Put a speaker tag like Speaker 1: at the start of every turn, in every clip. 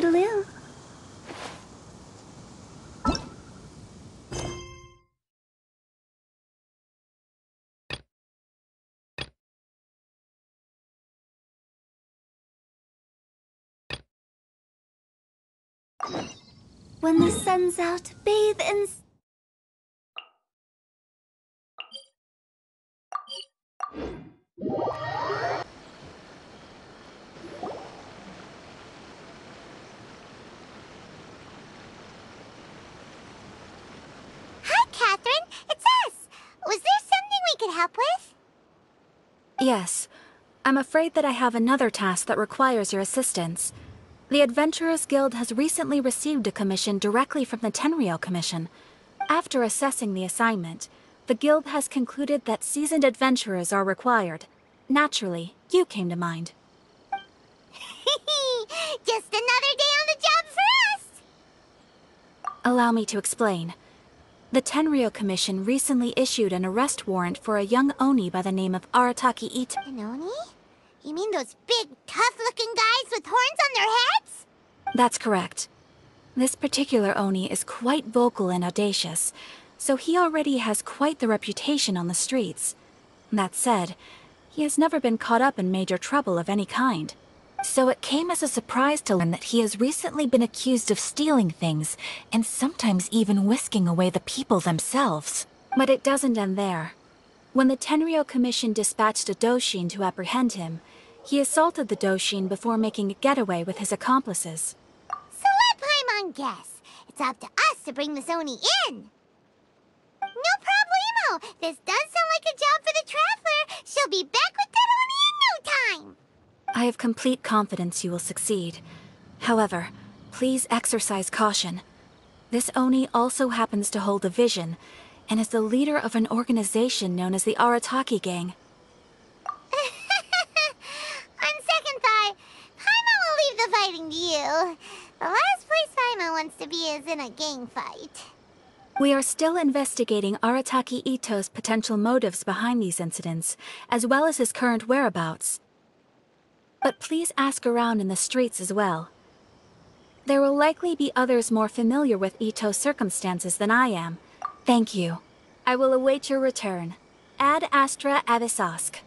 Speaker 1: Toodaloo. When the sun's out, bathe in...
Speaker 2: Hi, Catherine. It's us. Was there something we could help with?
Speaker 3: Yes. I'm afraid that I have another task that requires your assistance. The Adventurers Guild has recently received a commission directly from the Tenryou Commission. After assessing the assignment, the Guild has concluded that seasoned adventurers are required. Naturally, you came to mind.
Speaker 2: Just another day on the job for us!
Speaker 3: Allow me to explain. The Tenryou Commission recently issued an arrest warrant for a young Oni by the name of Arataki Itto.
Speaker 2: An Oni? You mean those big, tough-looking guys with horns on their heads?
Speaker 3: That's correct. This particular Oni is quite vocal and audacious, so he already has quite the reputation on the streets. That said, he has never been caught up in major trouble of any kind. So it came as a surprise to learn that he has recently been accused of stealing things, and sometimes even whisking away the people themselves. But it doesn't end there. When the Tenryou Commission dispatched a Doshin to apprehend him, he assaulted the Doshin before making a getaway with his accomplices.
Speaker 2: So let Paimon guess. It's up to us to bring this Oni in. No problemo. This does sound like a job for the Traveler. She'll be back with that Oni in no time.
Speaker 3: I have complete confidence you will succeed. However, please exercise caution. This Oni also happens to hold a vision, and is the leader of an organization known as the Arataki Gang.
Speaker 2: On second thought, Paimon will leave the fighting to you. The last place Paimon wants to be is in a gang fight.
Speaker 3: We are still investigating Arataki Itto's potential motives behind these incidents, as well as his current whereabouts. But please ask around in the streets as well. There will likely be others more familiar with Itto's circumstances than I am. Thank you. I will await your return. Ad Astra Avisask.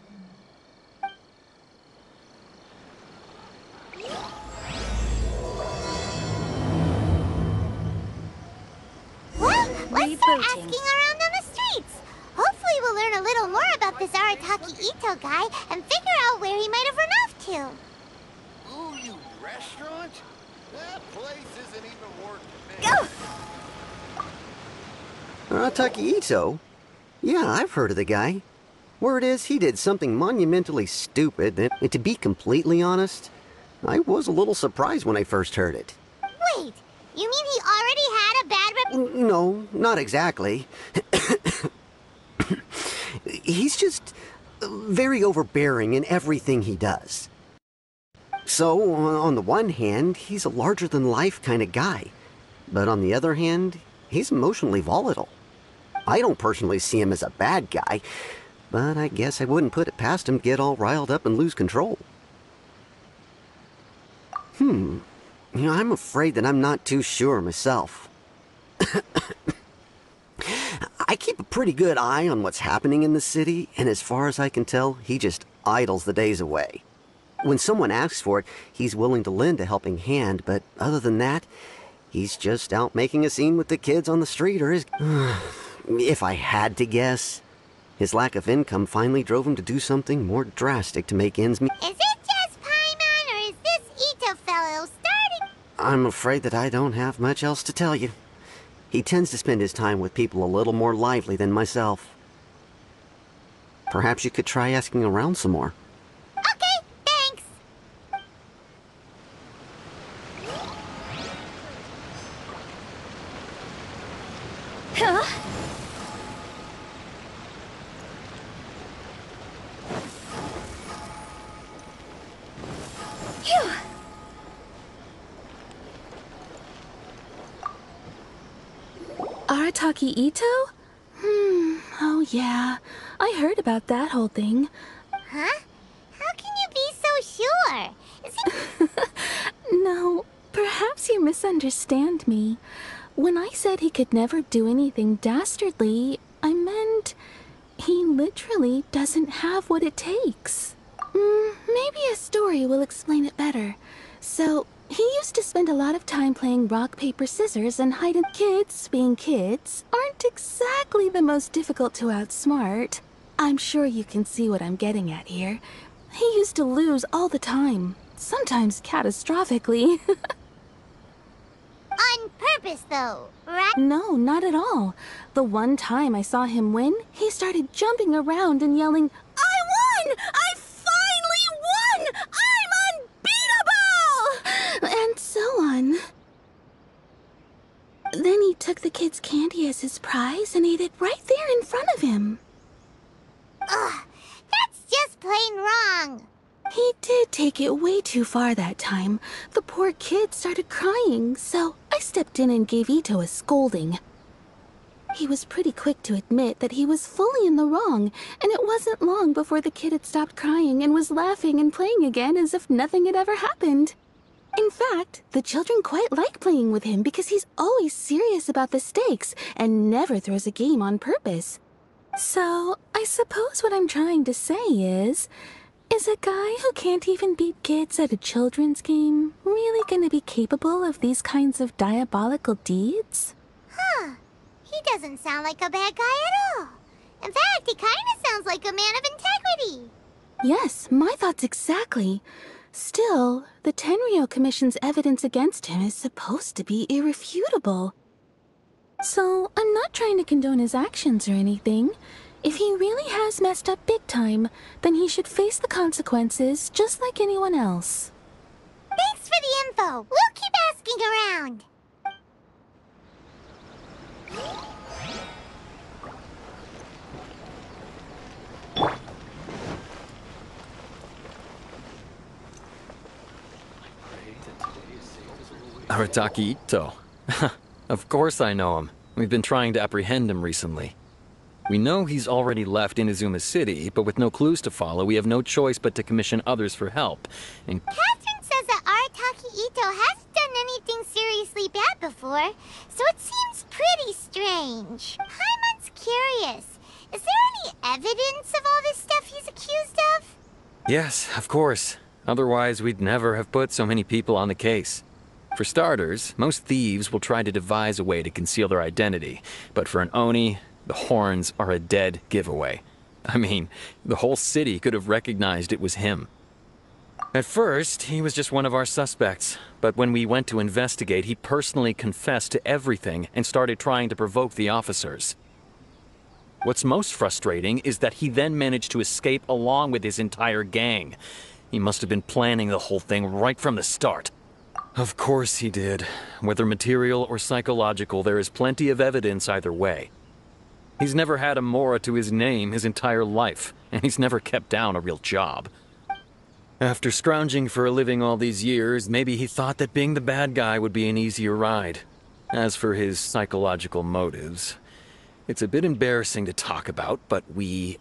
Speaker 2: Well, let's start asking around on the streets. Hopefully we'll learn a little more about this Arataki Itto guy and figure out where he might have run off to.
Speaker 4: Ooh, you restaurant? That place isn't even worth the
Speaker 5: Arataki Itto? Yeah, I've heard of the guy. Word is, he did something monumentally stupid, and to be completely honest, I was a little surprised when I first heard it.
Speaker 2: Wait, you mean he already had a bad rep?
Speaker 5: No, not exactly. He's just very overbearing in everything he does. So, on the one hand, he's a larger-than-life kind of guy. But on the other hand, he's emotionally volatile. I don't personally see him as a bad guy, but I guess I wouldn't put it past him to get all riled up and lose control. I'm afraid that I'm not too sure myself. I keep a pretty good eye on what's happening in the city, and as far as I can tell, he just idles the days away. When someone asks for it, he's willing to lend a helping hand, but other than that, he's just out making a scene with the kids on the street or his... If I had to guess, his lack of income finally drove him to do something more drastic to make ends meet.
Speaker 2: Is it just Paimon, or is this Itto fellow starting?
Speaker 5: I'm afraid that I don't have much else to tell you. He tends to spend his time with people a little more lively than myself. Perhaps you could try asking around some more.
Speaker 2: Okay, thanks.
Speaker 1: Huh? Phew.
Speaker 3: Arataki Itto? Oh yeah. I heard about that whole thing.
Speaker 2: Huh? How can you be so sure? Is he...
Speaker 3: No, perhaps Perhaps you misunderstand me. When I said he could never do anything dastardly, I meant he literally doesn't have what it takes. Maybe a story will explain it better. So, he used to spend a lot of time playing rock, paper, scissors and hide and kids, being kids, aren't exactly the most difficult to outsmart. I'm sure you can see what I'm getting at here. He used to lose all the time, sometimes catastrophically.
Speaker 2: On purpose, though, right?
Speaker 3: No, not at all. The one time I saw him win, he started jumping around and yelling, "I won! I finally won! I'm unbeatable!" And so on. Then he took the kid's candy as his prize and ate it right there in front of him.
Speaker 2: Ugh, that's just plain wrong.
Speaker 3: He did take it way too far that time. The poor kid started crying, so I stepped in and gave Itto a scolding. He was pretty quick to admit that he was fully in the wrong, and it wasn't long before the kid had stopped crying and was laughing and playing again as if nothing had ever happened. In fact, the children quite like playing with him because he's always serious about the stakes and never throws a game on purpose. So, I suppose what I'm trying to say is a guy who can't even beat kids at a children's game really gonna be capable of these kinds of diabolical deeds?
Speaker 2: Huh. He doesn't sound like a bad guy at all. In fact, he kind of sounds like a man of integrity.
Speaker 3: Yes, my thoughts exactly. Still, the Tenryou Commission's evidence against him is supposed to be irrefutable. So, I'm not trying to condone his actions or anything. If he really has messed up big time, then he should face the consequences just like anyone else.
Speaker 2: Thanks for the info. We'll keep asking around.
Speaker 6: Arataki Itto. Of course I know him. We've been trying to apprehend him recently. We know he's already left Inazuma City, but with no clues to follow, we have no choice but to commission others for help. And
Speaker 2: Catherine says that Arataki Itto hasn't done anything seriously bad before, so it seems pretty strange. Paimon's curious. Is there any evidence of all this stuff he's accused of?
Speaker 6: yes, of course. Otherwise, we'd never have put so many people on the case. For starters, most thieves will try to devise a way to conceal their identity, but for an Oni, the horns are a dead giveaway. I mean, the whole city could have recognized it was him. At first, he was just one of our suspects, but when we went to investigate, he personally confessed to everything and started trying to provoke the officers. What's most frustrating is that he then managed to escape along with his entire gang. He must have been planning the whole thing right from the start. Of course he did. Whether material or psychological, there is plenty of evidence either way. He's never had a Mora to his name his entire life, and he's never kept down a real job. After scrounging for a living all these years, maybe he thought that being the bad guy would be an easier ride. As for his psychological motives, it's a bit embarrassing to talk about, but we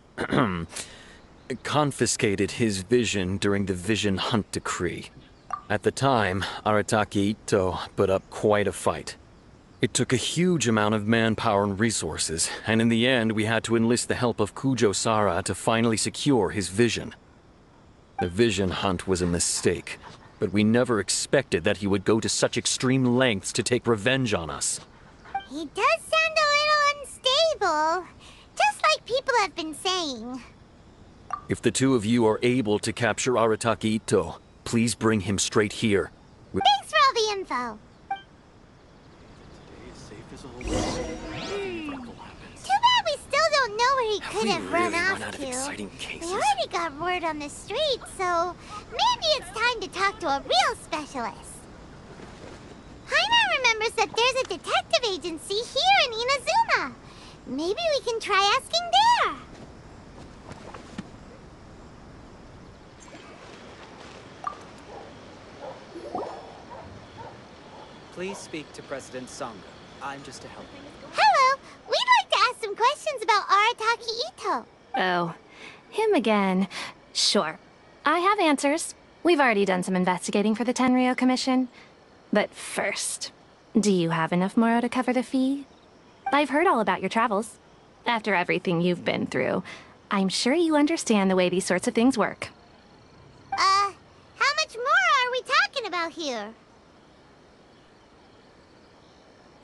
Speaker 6: confiscated his vision during the Vision Hunt Decree. At the time, Arataki Itto put up quite a fight. It took a huge amount of manpower and resources, and in the end we had to enlist the help of Kujo-Sara to finally secure his vision. The Vision Hunt was a mistake, but we never expected that he would go to such extreme lengths to take revenge on us.
Speaker 2: He does sound a little unstable, just like people have been saying.
Speaker 6: If the two of you are able to capture Arataki Itto, please bring him straight here.
Speaker 2: Thanks for all the info. Too bad we still don't know where he could have run off to. We already got word on the street, so maybe it's time to talk to a real specialist. Paimon remembers that there's a detective agency here in Inazuma. Maybe we can try asking there.
Speaker 7: Please speak to President Sangha. I'm just a helper.
Speaker 2: Hello, we'd like to ask some questions about Arataki Itto.
Speaker 8: Oh, him again. Sure. I have answers. We've already done some investigating for the Tenryou Commission. But first, do you have enough Moro to cover the fee? I've heard all about your travels. After everything you've been through, I'm sure you understand the way these sorts of things work.
Speaker 2: How much more are we talking about here?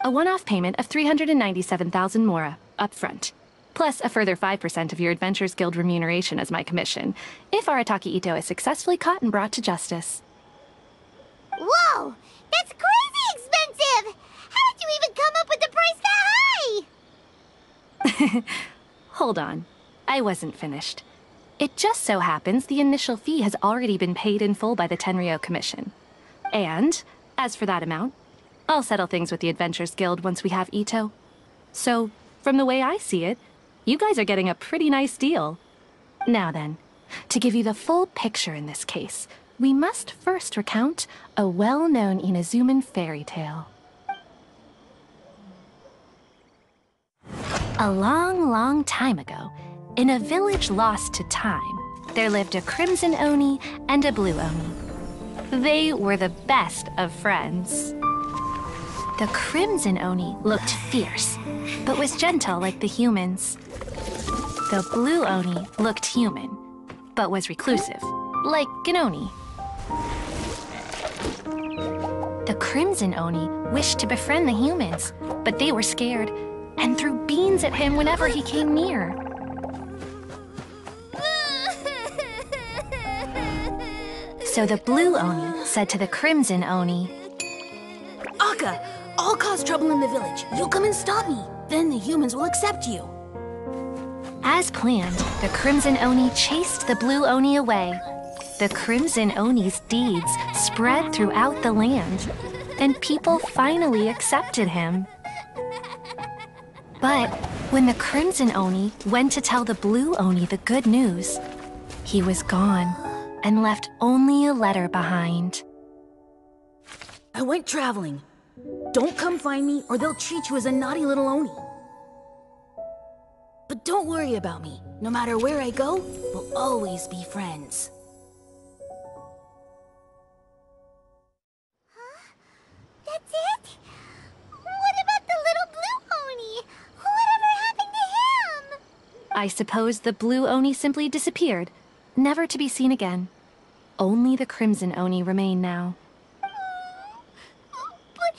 Speaker 8: A one-off payment of 397,000 Mora, up front. Plus a further 5% of your Adventures Guild remuneration as my commission, if Arataki Itto is successfully caught and brought to justice.
Speaker 2: Whoa! That's crazy expensive! How did you even come up with the price that high?
Speaker 8: Hold on. I wasn't finished. It just so happens the initial fee has already been paid in full by the Tenryou Commission. And, as for that amount, I'll settle things with the Adventures Guild once we have Itto. So, from the way I see it, you guys are getting a pretty nice deal. Now then, to give you the full picture in this case, we must first recount a well-known Inazuman fairy tale. A long, long time ago, in a village lost to time, there lived a crimson Oni and a blue Oni. They were the best of friends. The crimson Oni looked fierce, but was gentle like the humans. The blue Oni looked human, but was reclusive, like an Oni. The crimson Oni wished to befriend the humans, but they were scared and threw beans at him whenever he came near. So the blue Oni said to the crimson Oni,
Speaker 9: Akka, I'll cause trouble in the village. You'll come and stop me. Then the humans will accept you.
Speaker 8: As planned, the crimson Oni chased the blue Oni away. The crimson Oni's deeds spread throughout the land, and people finally accepted him. But when the crimson Oni went to tell the blue Oni the good news, he was gone and left only a letter behind.
Speaker 9: I went traveling. Don't come find me or they'll treat you as a naughty little Oni. But don't worry about me. No matter where I go, we'll always be friends.
Speaker 2: That's it? What about the little blue Oni? Whatever happened to him?
Speaker 8: I suppose the blue Oni simply disappeared, never to be seen again. Only the crimson Oni remain now.
Speaker 2: But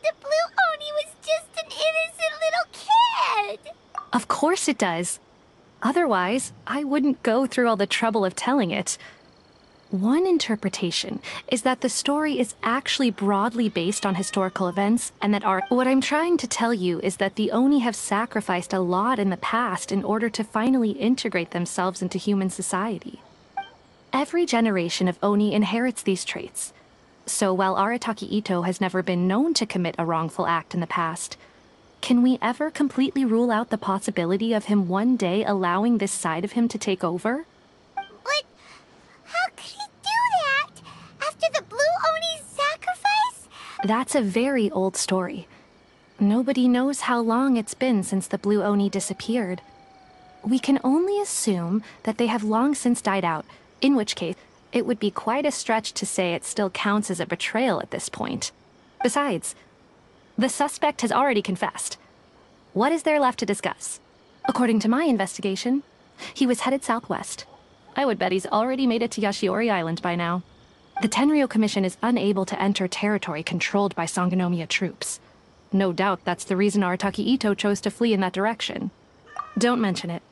Speaker 2: the blue Oni was just an innocent little kid.
Speaker 8: Of course it does. Otherwise, I wouldn't go through all the trouble of telling it. One interpretation is that the story is actually broadly based on historical events, and that what I'm trying to tell you is that the Oni have sacrificed a lot in the past in order to finally integrate themselves into human society. Every generation of Oni inherits these traits. So while Arataki Itto has never been known to commit a wrongful act in the past, can we ever completely rule out the possibility of him one day allowing this side of him to take over?
Speaker 2: But how could he do that? After the blue Oni's sacrifice?
Speaker 8: That's a very old story. Nobody knows how long it's been since the blue Oni disappeared. We can only assume that they have long since died out, in which case, it would be quite a stretch to say it still counts as a betrayal at this point. Besides, the suspect has already confessed. What is there left to discuss? According to my investigation, he was headed southwest. I would bet he's already made it to Yashiori Island by now. The Tenryou Commission is unable to enter territory controlled by Sangonomiya troops. No doubt that's the reason Arataki Itto chose to flee in that direction. Don't mention it.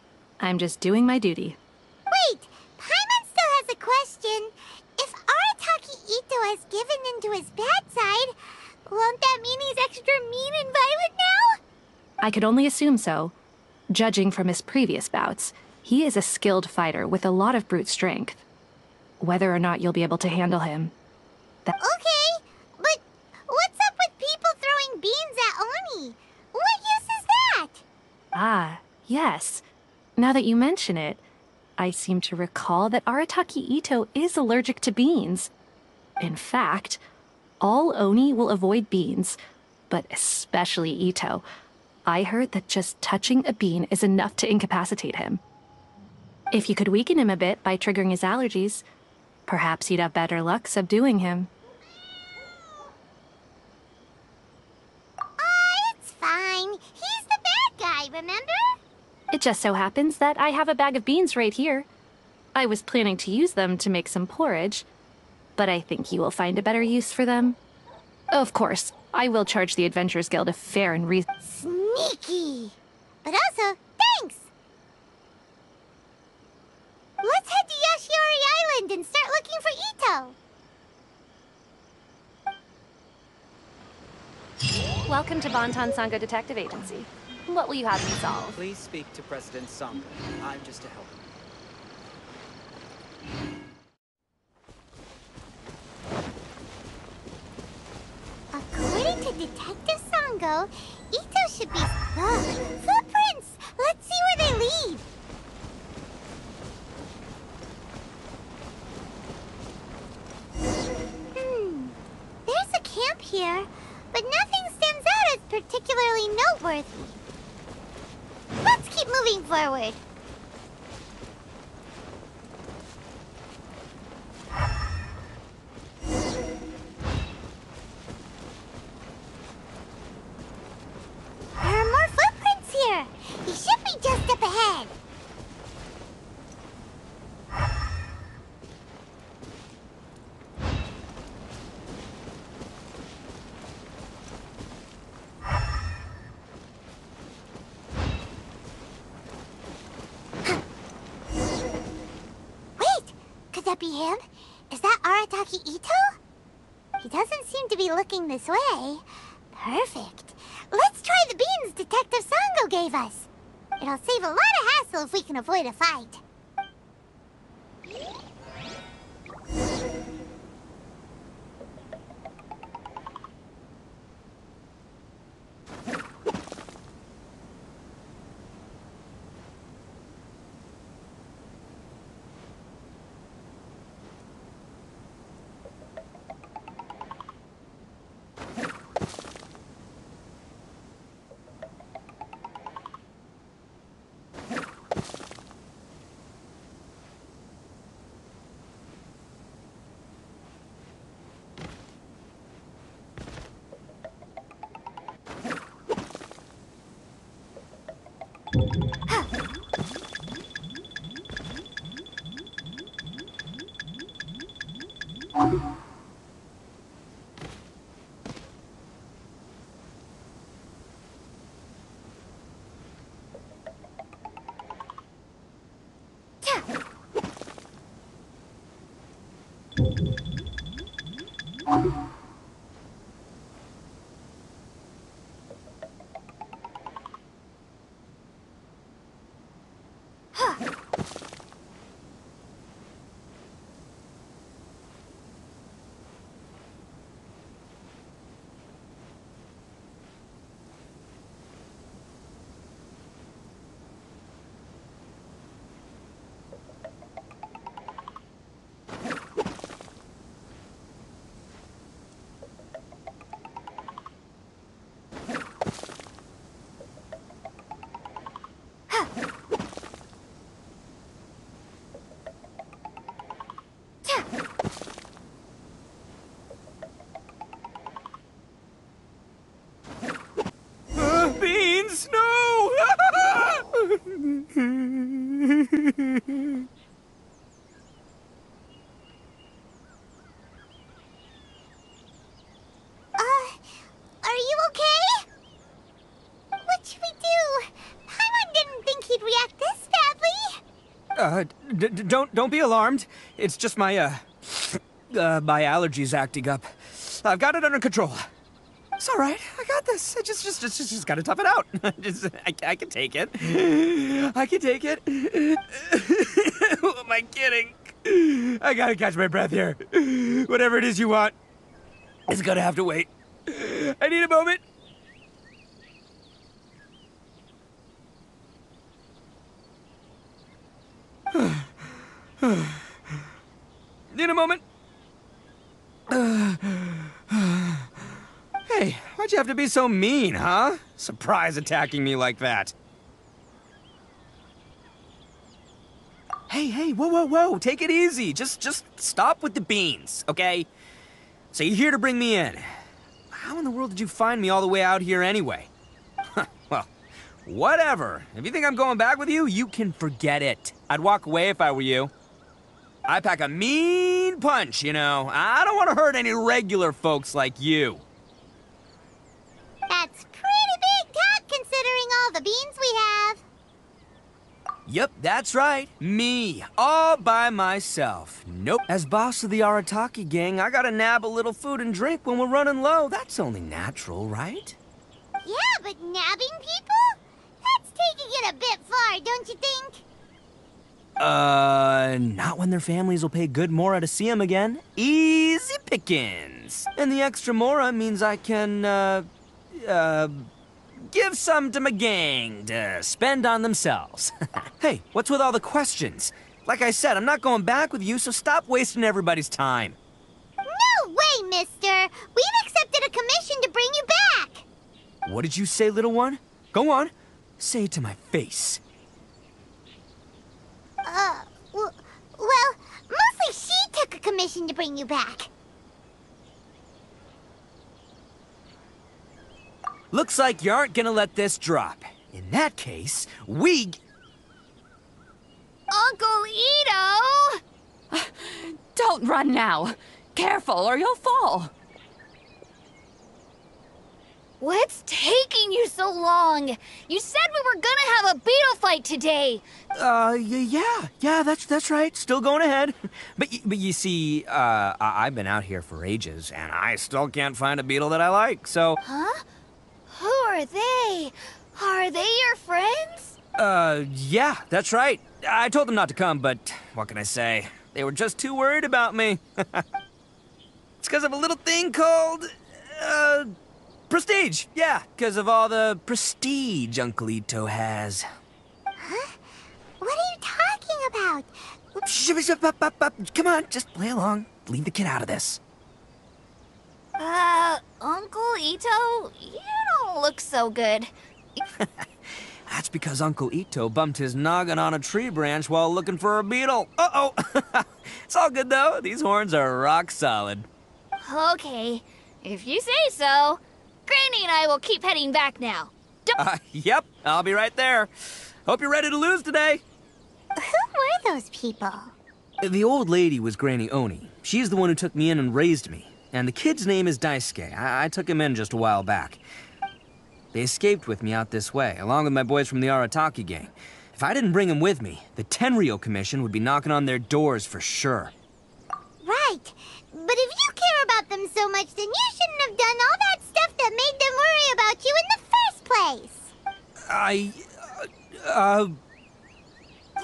Speaker 8: I'm just doing my duty.
Speaker 2: Wait! Paimon still has a question. If Arataki Itto has given into his bad side, won't that mean he's extra mean and violent now?
Speaker 8: I could only assume so. Judging from his previous bouts, he is a skilled fighter with a lot of brute strength. Whether or not you'll be able to handle him.
Speaker 2: Okay, but what's up with people throwing beans at Oni? What use is that?
Speaker 8: Ah, yes. Now that you mention it, I seem to recall that Arataki Itto is allergic to beans. In fact, all Oni will avoid beans, but especially Itto. I heard that just touching a bean is enough to incapacitate him. If you could weaken him a bit by triggering his allergies, perhaps you'd have better luck subduing him.
Speaker 2: remember?
Speaker 8: It just so happens that I have a bag of beans right here. I was planning to use them to make some porridge, but I think you will find a better use for them. Of course, I will charge the Adventurers Guild a fair and reasonable...
Speaker 2: Sneaky! But also, thanks! Let's head to Yoshiori Island and start looking for Itto!
Speaker 8: Welcome to Bonton Sango Detective Agency. What will you have me solve?
Speaker 7: Please speak to President Sangha. I'm just a helper.
Speaker 2: According to Detective Sango, Itto should be... Ugh, footprints! Let's see where they lead! There's a camp here, but nothing stands out as particularly noteworthy. Let's keep moving forward. There are more footprints here. He should be just up ahead. Wait, could that be him? Is that Arataki Itto? He doesn't seem to be looking this way. Perfect. Let's try the beans Detective Sango gave us. It'll save a lot of hassle if we can avoid a fight.
Speaker 6: Beans, no!
Speaker 2: Are you okay? What should we do? Paimon didn't think he'd react this badly.
Speaker 10: Don't be alarmed. It's just my, my allergies acting up. I've got it under control. It's all right. I got this. I just gotta tough it out. I can take it. I can take it. Who am I kidding? I gotta catch my breath here. Whatever it is you want, it's gonna have to wait. I need a moment. Need a moment. Hey, why'd you have to be so mean, huh? Surprise attacking me like that. Hey, whoa, take it easy. Just stop with the beans, okay? So you're here to bring me in. How in the world did you find me all the way out here anyway? Well, Whatever. If you think I'm going back with you, you can forget it. I'd walk away if I were you. I pack a mean punch, you know. I don't want to hurt any regular folks like you.
Speaker 2: That's pretty big talk considering all the beans we have.
Speaker 10: Yep, that's right. Me, all by myself. Nope. As boss of the Arataki gang, I gotta nab a little food and drink when we're running low. That's only natural, right?
Speaker 2: Yeah, but nabbing people? That's taking it a bit far, don't you think?
Speaker 10: Not when their families will pay good mora to see them again. Easy pickings. And the extra mora means I can, give some to my gang to spend on themselves. Hey, what's with all the questions? Like I said, I'm not going back with you, so stop wasting everybody's time.
Speaker 2: No way, mister! We've accepted a commission to bring you back!
Speaker 10: What did you say, little one? Go on. Say it to my face.
Speaker 2: Well, mostly she took a commission to bring you back.
Speaker 10: Looks like you aren't gonna let this drop. In that case, we...
Speaker 1: Uncle Itto!
Speaker 3: Don't run now. Careful or you'll fall.
Speaker 1: What's taking you so long? You said we were gonna have a beetle fight today.
Speaker 10: Yeah, that's right. Still going ahead. But you see, I've been out here for ages, and I still can't find a beetle that I like, so...
Speaker 1: Huh? Who are they? Are they your friends?
Speaker 10: Yeah, that's right. I told them not to come, but what can I say? They were just too worried about me. It's because of a little thing called, prestige. Yeah, because of all the prestige Uncle Itto has.
Speaker 2: Huh? What are you talking about?
Speaker 10: Come on, just play along. Leave the kid out of this.
Speaker 1: Uncle Itto, you don't look so good.
Speaker 10: That's because Uncle Itto bumped his noggin on a tree branch while looking for a beetle. Uh-oh! It's all good, though. These horns are rock solid.
Speaker 1: Okay, if you say so. Granny and I will keep heading back now.
Speaker 10: Yep, I'll be right there. Hope you're ready to lose today.
Speaker 2: Who were those people?
Speaker 10: The old lady was Granny Oni. She's the one who took me in and raised me. And the kid's name is Daisuke. I took him in just a while back. They escaped with me out this way, along with my boys from the Arataki gang. If I didn't bring them with me, the Tenryou Commission would be knocking on their doors for sure.
Speaker 2: Right. But if you care about them so much, then you shouldn't have done all that stuff that made them worry about you in the first place.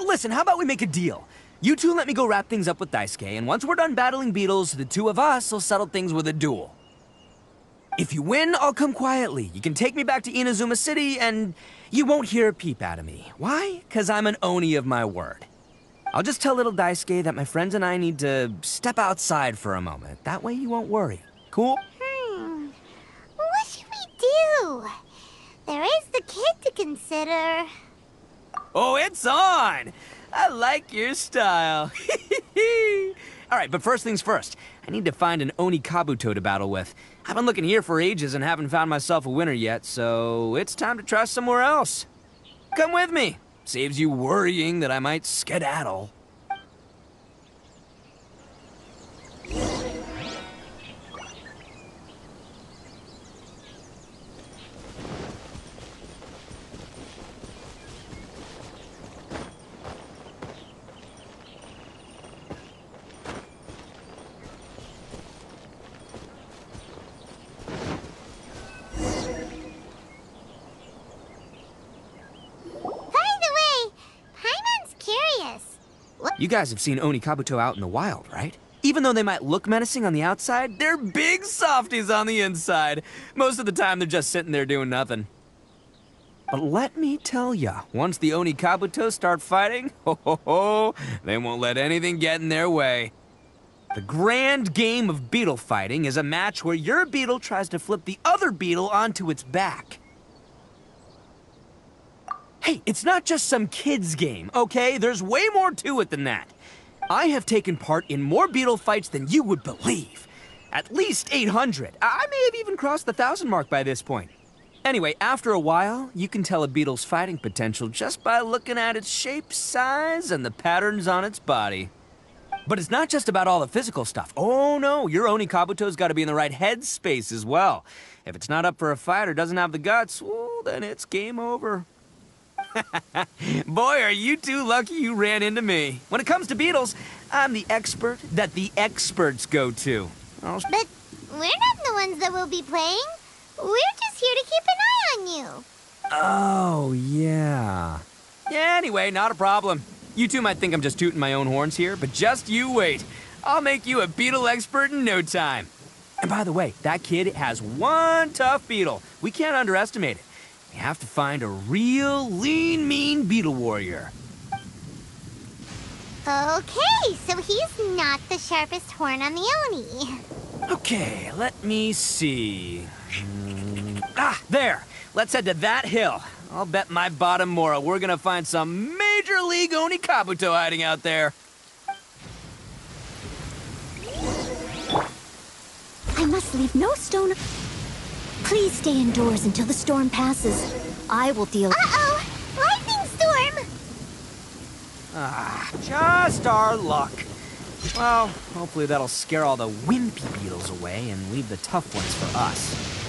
Speaker 10: Listen, how about we make a deal? You two let me go wrap things up with Daisuke, and once we're done battling beetles, the two of us will settle things with a duel. If you win, I'll come quietly. You can take me back to Inazuma City, and you won't hear a peep out of me. Why? 'Cause I'm an Oni of my word. I'll just tell little Daisuke that my friends and I need to step outside for a moment. That way you won't worry. Cool?
Speaker 2: What should we do? There is the kid to consider.
Speaker 10: Oh, it's on! I like your style. All right, but first things first. I need to find an Oni Kabuto to battle with. I've been looking here for ages and haven't found myself a winner yet, so it's time to try somewhere else. Come with me. Saves you worrying that I might skedaddle. You guys have seen Oni Kabuto out in the wild, right? Even though they might look menacing on the outside, they're big softies on the inside. Most of the time, they're just sitting there doing nothing. But let me tell ya, once the Oni Kabuto start fighting, they won't let anything get in their way. The grand game of beetle fighting is a match where your beetle tries to flip the other beetle onto its back. Hey, it's not just some kid's game, okay? There's way more to it than that. I have taken part in more beetle fights than you would believe. At least 800. I may have even crossed the 1,000 mark by this point. Anyway, after a while, you can tell a beetle's fighting potential just by looking at its shape, size, and the patterns on its body. But it's not just about all the physical stuff. Oh no, your Oni Kabuto's got to be in the right headspace as well. If it's not up for a fight or doesn't have the guts, well, then it's game over. Boy, are you two lucky you ran into me. When it comes to beetles, I'm the expert that the experts go to.
Speaker 2: But we're not the ones that will be playing. We're just here to keep an eye on you.
Speaker 10: Oh, yeah. Yeah, anyway, not a problem. You two might think I'm just tooting my own horns here, but just you wait. I'll make you a beetle expert in no time. And by the way, that kid has one tough beetle. We can't underestimate it. We have to find a real lean, mean beetle warrior.
Speaker 2: Okay, so he's not the sharpest horn on the Oni.
Speaker 10: Okay, let me see. There. Let's head to that hill. I'll bet my bottom Mora we're gonna find some major league Oni Kabuto hiding out there.
Speaker 9: I must leave no stone. Please stay indoors until the storm passes. I will deal.
Speaker 2: Uh-oh! Lightning storm!
Speaker 10: Just our luck. Well, hopefully that'll scare all the wimpy beetles away and leave the tough ones for us.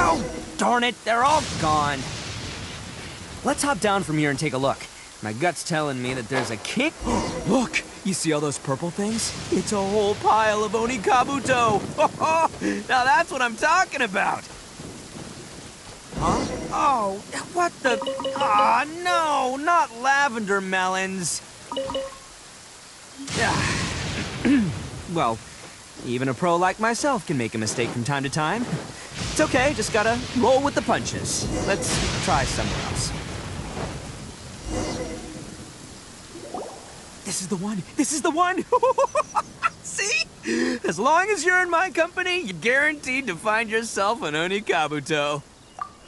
Speaker 10: Oh, darn it, they're all gone. Let's hop down from here and take a look. My gut's telling me that there's a king. Look, you see all those purple things? It's a whole pile of Oni Kabuto. Now that's what I'm talking about. Huh? Oh, what the? Ah, no, not lavender melons. Well, even a pro like myself can make a mistake from time to time. It's okay, just gotta roll with the punches. Let's try somewhere else. This is the one! This is the one! See? As long as you're in my company, you're guaranteed to find yourself an Oni Kabuto.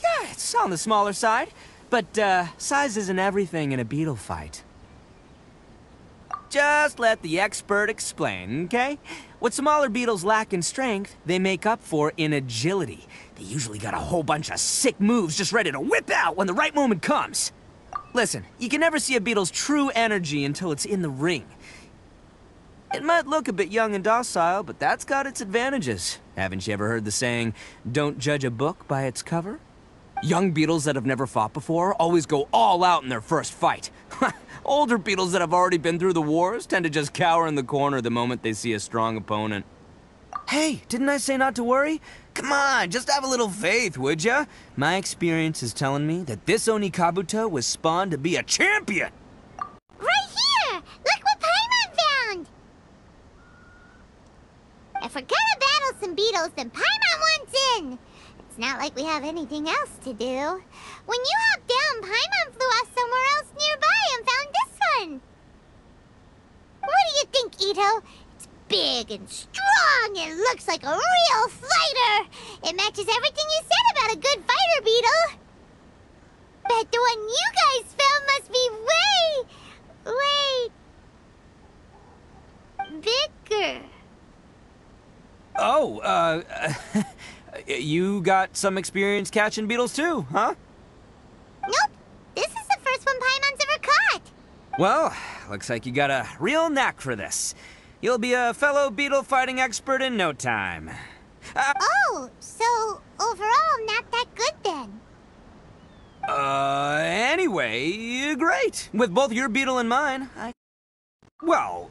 Speaker 10: Yeah, it's on the smaller side, but size isn't everything in a beetle fight. Just let the expert explain, okay? What smaller beetles lack in strength, they make up for in agility. They usually got a whole bunch of sick moves just ready to whip out when the right moment comes. Listen, you can never see a beetle's true energy until it's in the ring. It might look a bit young and docile, but that's got its advantages. Haven't you ever heard the saying, don't judge a book by its cover? Young beetles that have never fought before always go all out in their first fight. Older beetles that have already been through the wars tend to just cower in the corner the moment they see a strong opponent. Hey, didn't I say not to worry? Come on, just have a little faith, would ya? My experience is telling me that this Oni Kabuto was spawned to be a champion!
Speaker 2: Right here! Look what Paimon found! If we're gonna battle some beetles, then Paimon wants in! It's not like we have anything else to do. When you hopped down, Paimon flew off somewhere else nearby and found this one! What do you think, Itto? It's big and strong and looks like a real fighter! It matches everything you said about a good fighter, beetle! Bet the one you guys found must be way bigger.
Speaker 10: Oh, you got some experience catching beetles too, huh?
Speaker 2: Nope. This is the first one Paimon's ever caught.
Speaker 10: Well, looks like you got a real knack for this. You'll be a fellow beetle fighting expert in no time.
Speaker 2: Oh, so overall not that good then.
Speaker 10: Anyway, great. With both your beetle and mine, well,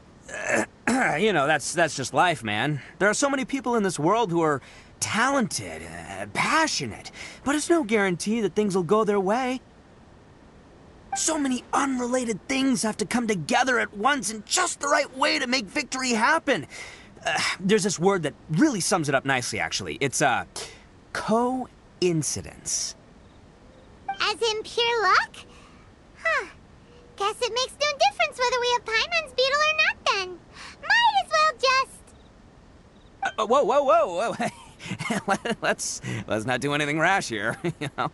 Speaker 10: you know, that's just life, man. There are so many people in this world who are talented, passionate, but it's no guarantee that things will go their way. So many unrelated things have to come together at once in just the right way to make victory happen. There's this word that really sums it up nicely, actually. It's, coincidence.
Speaker 2: As in pure luck? Huh. Guess it makes no difference whether we have Paimon's beetle or not then. Might as well just...
Speaker 10: Whoa. Let's not do anything rash here, you know?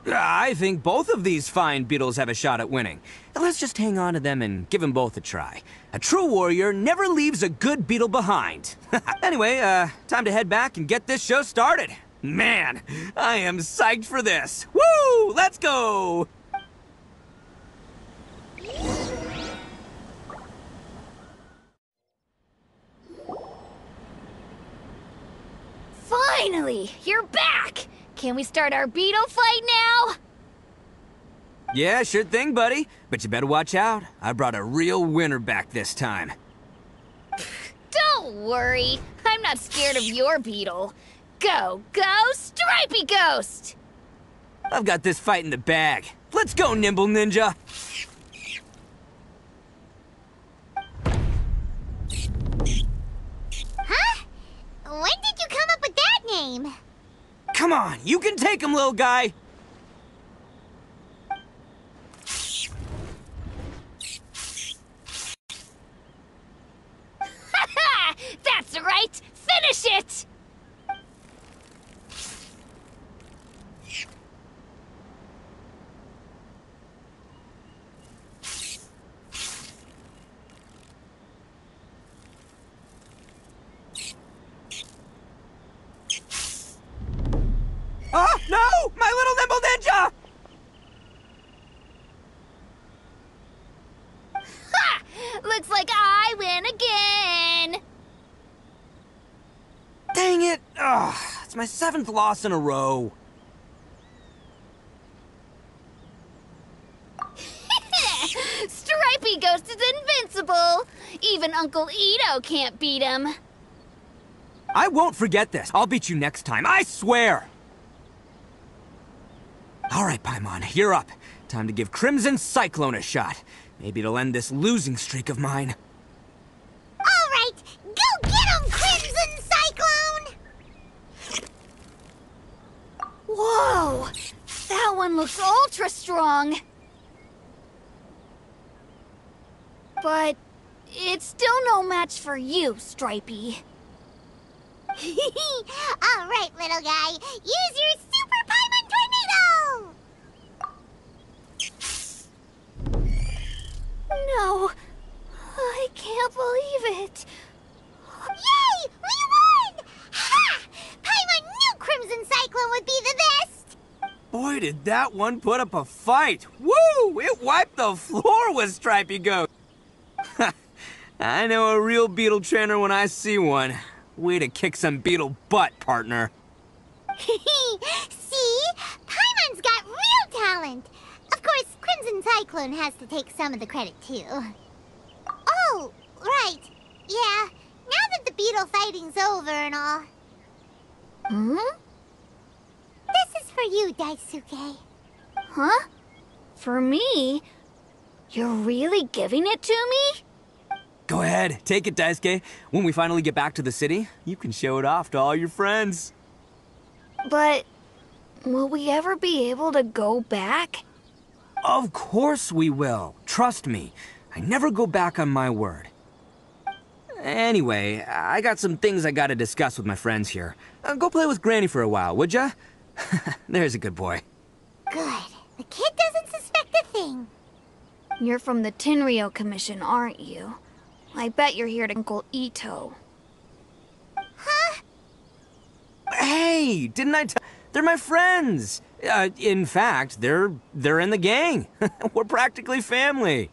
Speaker 10: I think both of these fine beetles have a shot at winning. Let's just hang on to them and give them both a try. A true warrior never leaves a good beetle behind. Anyway, time to head back and get this show started. Man, I am psyched for this. Woo! Let's go!
Speaker 1: Finally! You're back! Can we start our beetle fight now?
Speaker 10: Yeah, sure thing, buddy. But you better watch out. I brought a real winner back this time.
Speaker 1: Don't worry. I'm not scared of your beetle. Go, Stripey Ghost!
Speaker 10: I've got this fight in the bag. Let's go, Nimble Ninja!
Speaker 2: Huh? When did you come up with that name?
Speaker 10: Come on, you can take him, little guy!
Speaker 1: That's right! Finish it!
Speaker 10: Oh, no! My little Nimble Ninja!
Speaker 1: Ha! Looks like I win again!
Speaker 10: Dang it! Ugh, it's my 7th loss in a row.
Speaker 1: Stripey Ghost is invincible! Even Uncle Itto can't beat him.
Speaker 10: I won't forget this. I'll beat you next time, I swear! Alright, Paimon, you're up. Time to give Crimson Cyclone a shot. Maybe it'll end this losing streak of mine.
Speaker 2: Alright, go get him, Crimson Cyclone!
Speaker 1: Whoa! That one looks ultra strong. But it's still no match for you, Stripey.
Speaker 2: Alright, little guy, use your Super Paimon Tornado!
Speaker 1: No, I can't believe it.
Speaker 2: Yay! We won! Ha! Paimon knew Crimson Cyclone would be the best!
Speaker 10: Boy, did that one put up a fight. Woo! It wiped the floor with Stripey Ghost. I know a real beetle trainer when I see one. Way to kick some beetle butt, partner.
Speaker 2: See? Paimon's got real talent. Of course, Crimson Cyclone has to take some of the credit, too. Oh, right. Yeah, now that the beetle fighting's over and all.
Speaker 1: Hmm?
Speaker 2: This is for you, Daisuke.
Speaker 1: Huh? For me? You're really giving it to me?
Speaker 10: Go ahead, take it, Daisuke. When we finally get back to the city, you can show it off to all your friends.
Speaker 1: But will we ever be able to go back?
Speaker 10: Of course we will. Trust me. I never go back on my word. Anyway, I got some things I gotta discuss with my friends here. Go play with Granny for a while, would ya? There's a good boy.
Speaker 2: Good. The kid doesn't suspect a thing.
Speaker 1: You're from the Tenryou Commission, aren't you? I bet you're here to Uncle Itto.
Speaker 2: Huh?
Speaker 10: Hey, didn't I tell... They're my friends. In fact, they're in the gang. We're practically family.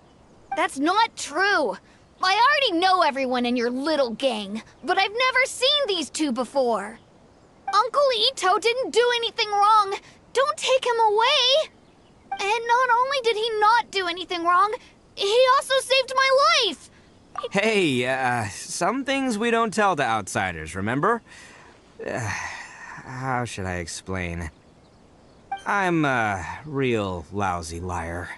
Speaker 1: That's not true. I already know everyone in your little gang, but I've never seen these two before. Uncle Itto didn't do anything wrong. Don't take him away. And not only did he not do anything wrong, he also saved my life.
Speaker 10: Hey, some things we don't tell to outsiders, remember? How should I explain? I'm a real lousy liar.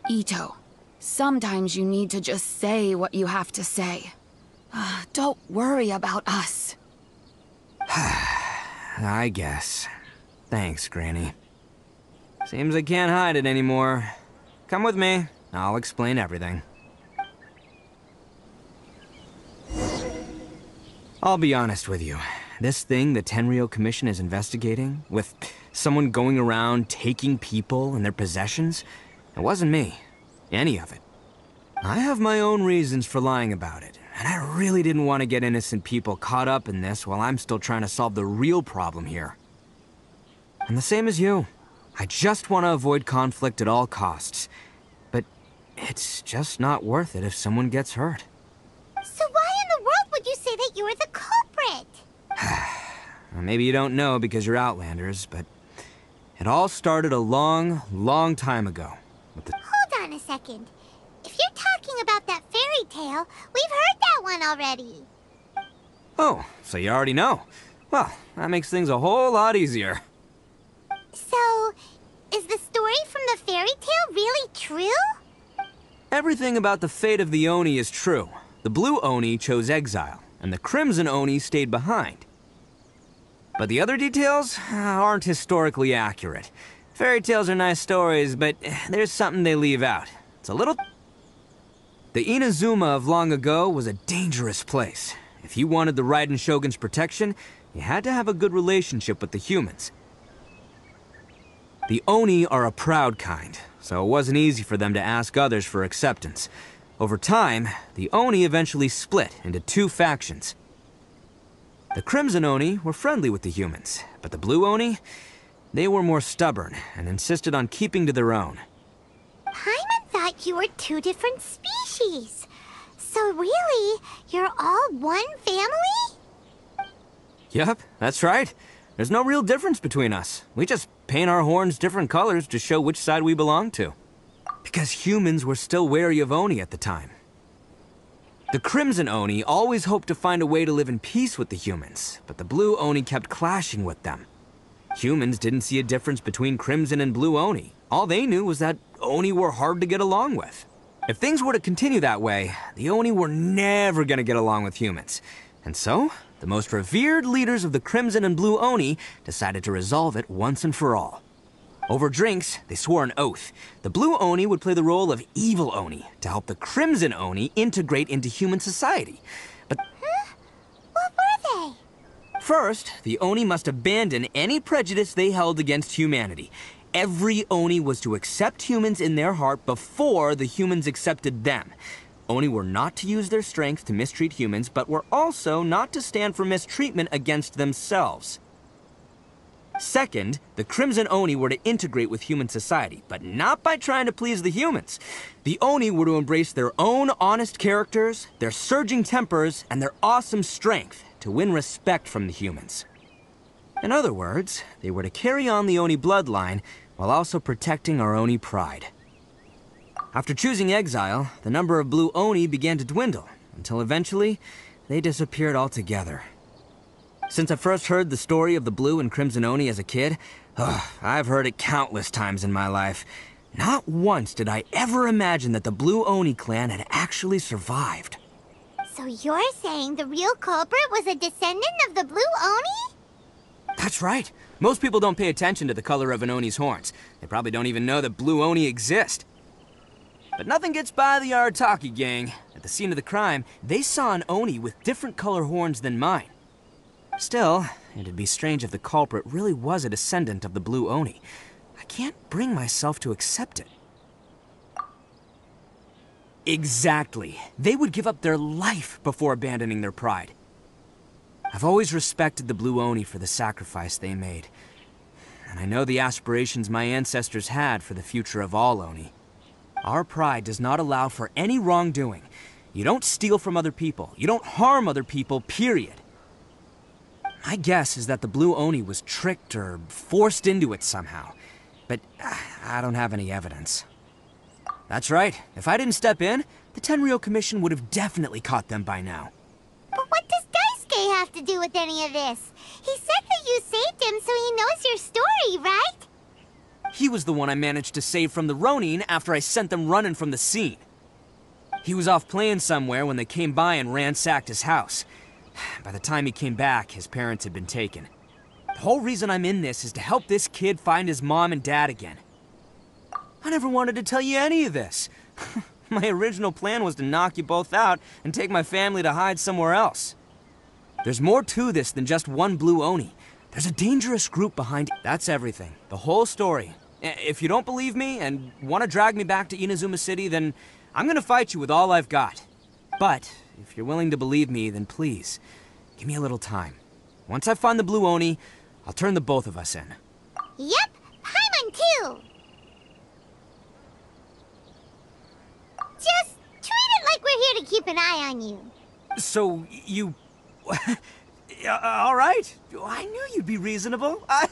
Speaker 3: Itto, sometimes you need to just say what you have to say. Don't worry about us.
Speaker 10: I guess. Thanks, Granny. Seems I can't hide it anymore. Come with me. I'll explain everything. I'll be honest with you. This thing the Tenryou Commission is investigating, with Someone going around taking people and their possessions? It wasn't me. Any of it. I have my own reasons for lying about it, and I really didn't want to get innocent people caught up in this while I'm still trying to solve the real problem here. I'm the same as you. I just want to avoid conflict at all costs. But it's just not worth it if someone gets hurt.
Speaker 2: So why in the world would you say that you're the culprit?
Speaker 10: Well, maybe you don't know because you're Outlanders, but it all started a long, long time ago.
Speaker 2: Hold on a second. If you're talking about that fairy tale, we've heard that one already.
Speaker 10: Oh, so you already know. Well, that makes things a whole lot easier.
Speaker 2: So, is the story from the fairy tale really true?
Speaker 10: Everything about the fate of the Oni is true. The Blue Oni chose exile, and the Crimson Oni stayed behind. But the other details aren't historically accurate. Fairy tales are nice stories, but there's something they leave out. It's a little... The Inazuma of long ago was a dangerous place. If you wanted the Raiden Shogun's protection, you had to have a good relationship with the humans. The Oni are a proud kind, so it wasn't easy for them to ask others for acceptance. Over time, the Oni eventually split into two factions. The Crimson Oni were friendly with the humans, but the Blue Oni, they were more stubborn and insisted on keeping to their own.
Speaker 2: Paimon thought you were two different species. So really, you're all one family?
Speaker 10: Yep, that's right. There's no real difference between us. We just paint our horns different colors to show which side we belong to. Because humans were still wary of Oni at the time. The Crimson Oni always hoped to find a way to live in peace with the humans, but the Blue Oni kept clashing with them. Humans didn't see a difference between Crimson and Blue Oni. All they knew was that Oni were hard to get along with. If things were to continue that way, the Oni were never gonna get along with humans. And so, the most revered leaders of the Crimson and Blue Oni decided to resolve it once and for all. Over drinks, they swore an oath. The Blue Oni would play the role of evil Oni to help the Crimson Oni integrate into human society. But
Speaker 2: What were they?
Speaker 10: first, the Oni must abandon any prejudice they held against humanity. Every Oni was to accept humans in their heart before the humans accepted them. Oni were not to use their strength to mistreat humans, but were also not to stand for mistreatment against themselves. Second, the Crimson Oni were to integrate with human society, but not by trying to please the humans. The Oni were to embrace their own honest characters, their surging tempers, and their awesome strength to win respect from the humans. In other words, they were to carry on the Oni bloodline while also protecting our Oni pride. After choosing exile, the number of Blue Oni began to dwindle, until eventually, they disappeared altogether. Since I first heard the story of the Blue and Crimson Oni as a kid, I've heard it countless times in my life. Not once did I ever imagine that the Blue Oni clan had actually survived.
Speaker 2: So you're saying the real culprit was a descendant of the Blue Oni?
Speaker 10: That's right. Most people don't pay attention to the color of an Oni's horns. They probably don't even know that Blue Oni exist. But nothing gets by the Arataki gang. At the scene of the crime, they saw an Oni with different color horns than mine. Still, it'd be strange if the culprit really was a descendant of the Blue Oni. I can't bring myself to accept it. Exactly. They would give up their life before abandoning their pride. I've always respected the Blue Oni for the sacrifice they made. And I know the aspirations my ancestors had for the future of all Oni. Our pride does not allow for any wrongdoing. You don't steal from other people. You don't harm other people, period. My guess is that the Blue Oni was tricked or forced into it somehow. But I don't have any evidence. That's right. If I didn't step in, the Tenryou Commission would have definitely caught them by now.
Speaker 2: But what does Daisuke have to do with any of this? He said that you saved him so he knows your story, right?
Speaker 10: He was the one I managed to save from the Ronin after I sent them running from the scene. He was off playing somewhere when they came by and ransacked his house. By the time he came back, his parents had been taken. The whole reason I'm in this is to help this kid find his mom and dad again. I never wanted to tell you any of this. My original plan was to knock you both out and take my family to hide somewhere else. There's more to this than just one Blue Oni. There's a dangerous group behind... That's everything. The whole story. If you don't believe me and want to drag me back to Inazuma City, then I'm gonna fight you with all I've got. But if you're willing to believe me, then please, give me a little time. Once I find the Blue Oni, I'll turn the both of us in.
Speaker 2: Yep, Paimon too. Just treat it like we're here to keep an eye on you.
Speaker 10: So, you... all right. I knew you'd be reasonable. I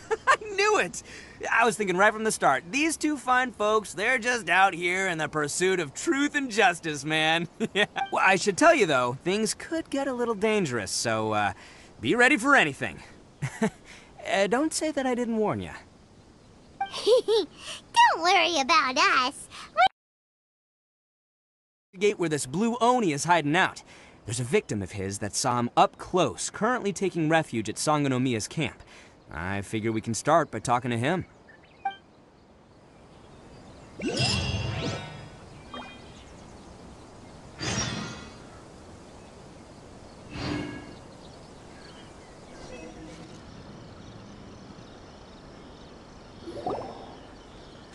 Speaker 10: knew it. I was thinking right from the start, these two fine folks, they're just out here in the pursuit of truth and justice, man. Yeah. Well, I should tell you, though, things could get a little dangerous, so be ready for anything. Don't say that I didn't warn you.
Speaker 2: Don't worry about us.
Speaker 10: The gate where this Blue Oni is hiding out. There's a victim of his that saw him up close, currently taking refuge at Sangonomiya's camp. I figure we can start by talking to him.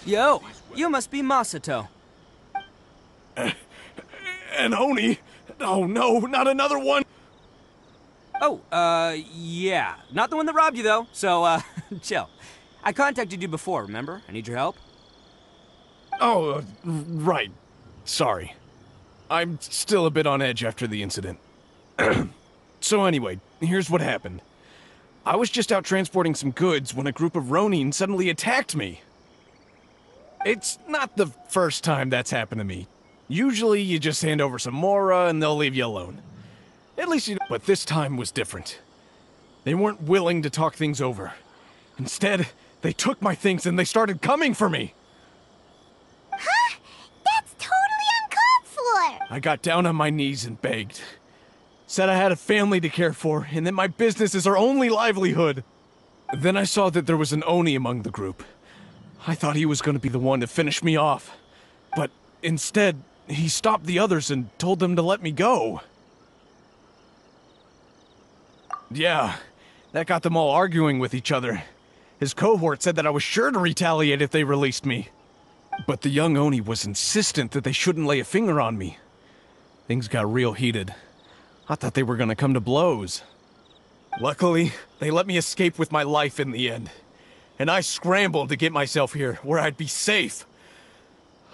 Speaker 10: Yo, you must be Masato.
Speaker 11: An Oni? Oh no, not another one!
Speaker 10: Oh, yeah. Not the one that robbed you, though, so, chill. I contacted you before, remember? I need your help.
Speaker 11: Oh, right. Sorry. I'm still a bit on edge after the incident. So anyway, here's what happened. I was just out transporting some goods when a group of Ronin suddenly attacked me. It's not the first time that's happened to me. Usually you just hand over some Mora and they'll leave you alone. At least you know. But this time was different. They weren't willing to talk things over. Instead, they took my things and they started coming for me.
Speaker 2: Huh? That's totally uncalled for!
Speaker 11: I got down on my knees and begged. Said I had a family to care for and that my business is our only livelihood. Then I saw that there was an Oni among the group. I thought he was going to be the one to finish me off. But instead, he stopped the others and told them to let me go. Yeah, that got them all arguing with each other. His cohort said that I was sure to retaliate if they released me. But the young Oni was insistent that they shouldn't lay a finger on me. Things got real heated. I thought they were gonna come to blows. Luckily, they let me escape with my life in the end. And I scrambled to get myself here, where I'd be safe.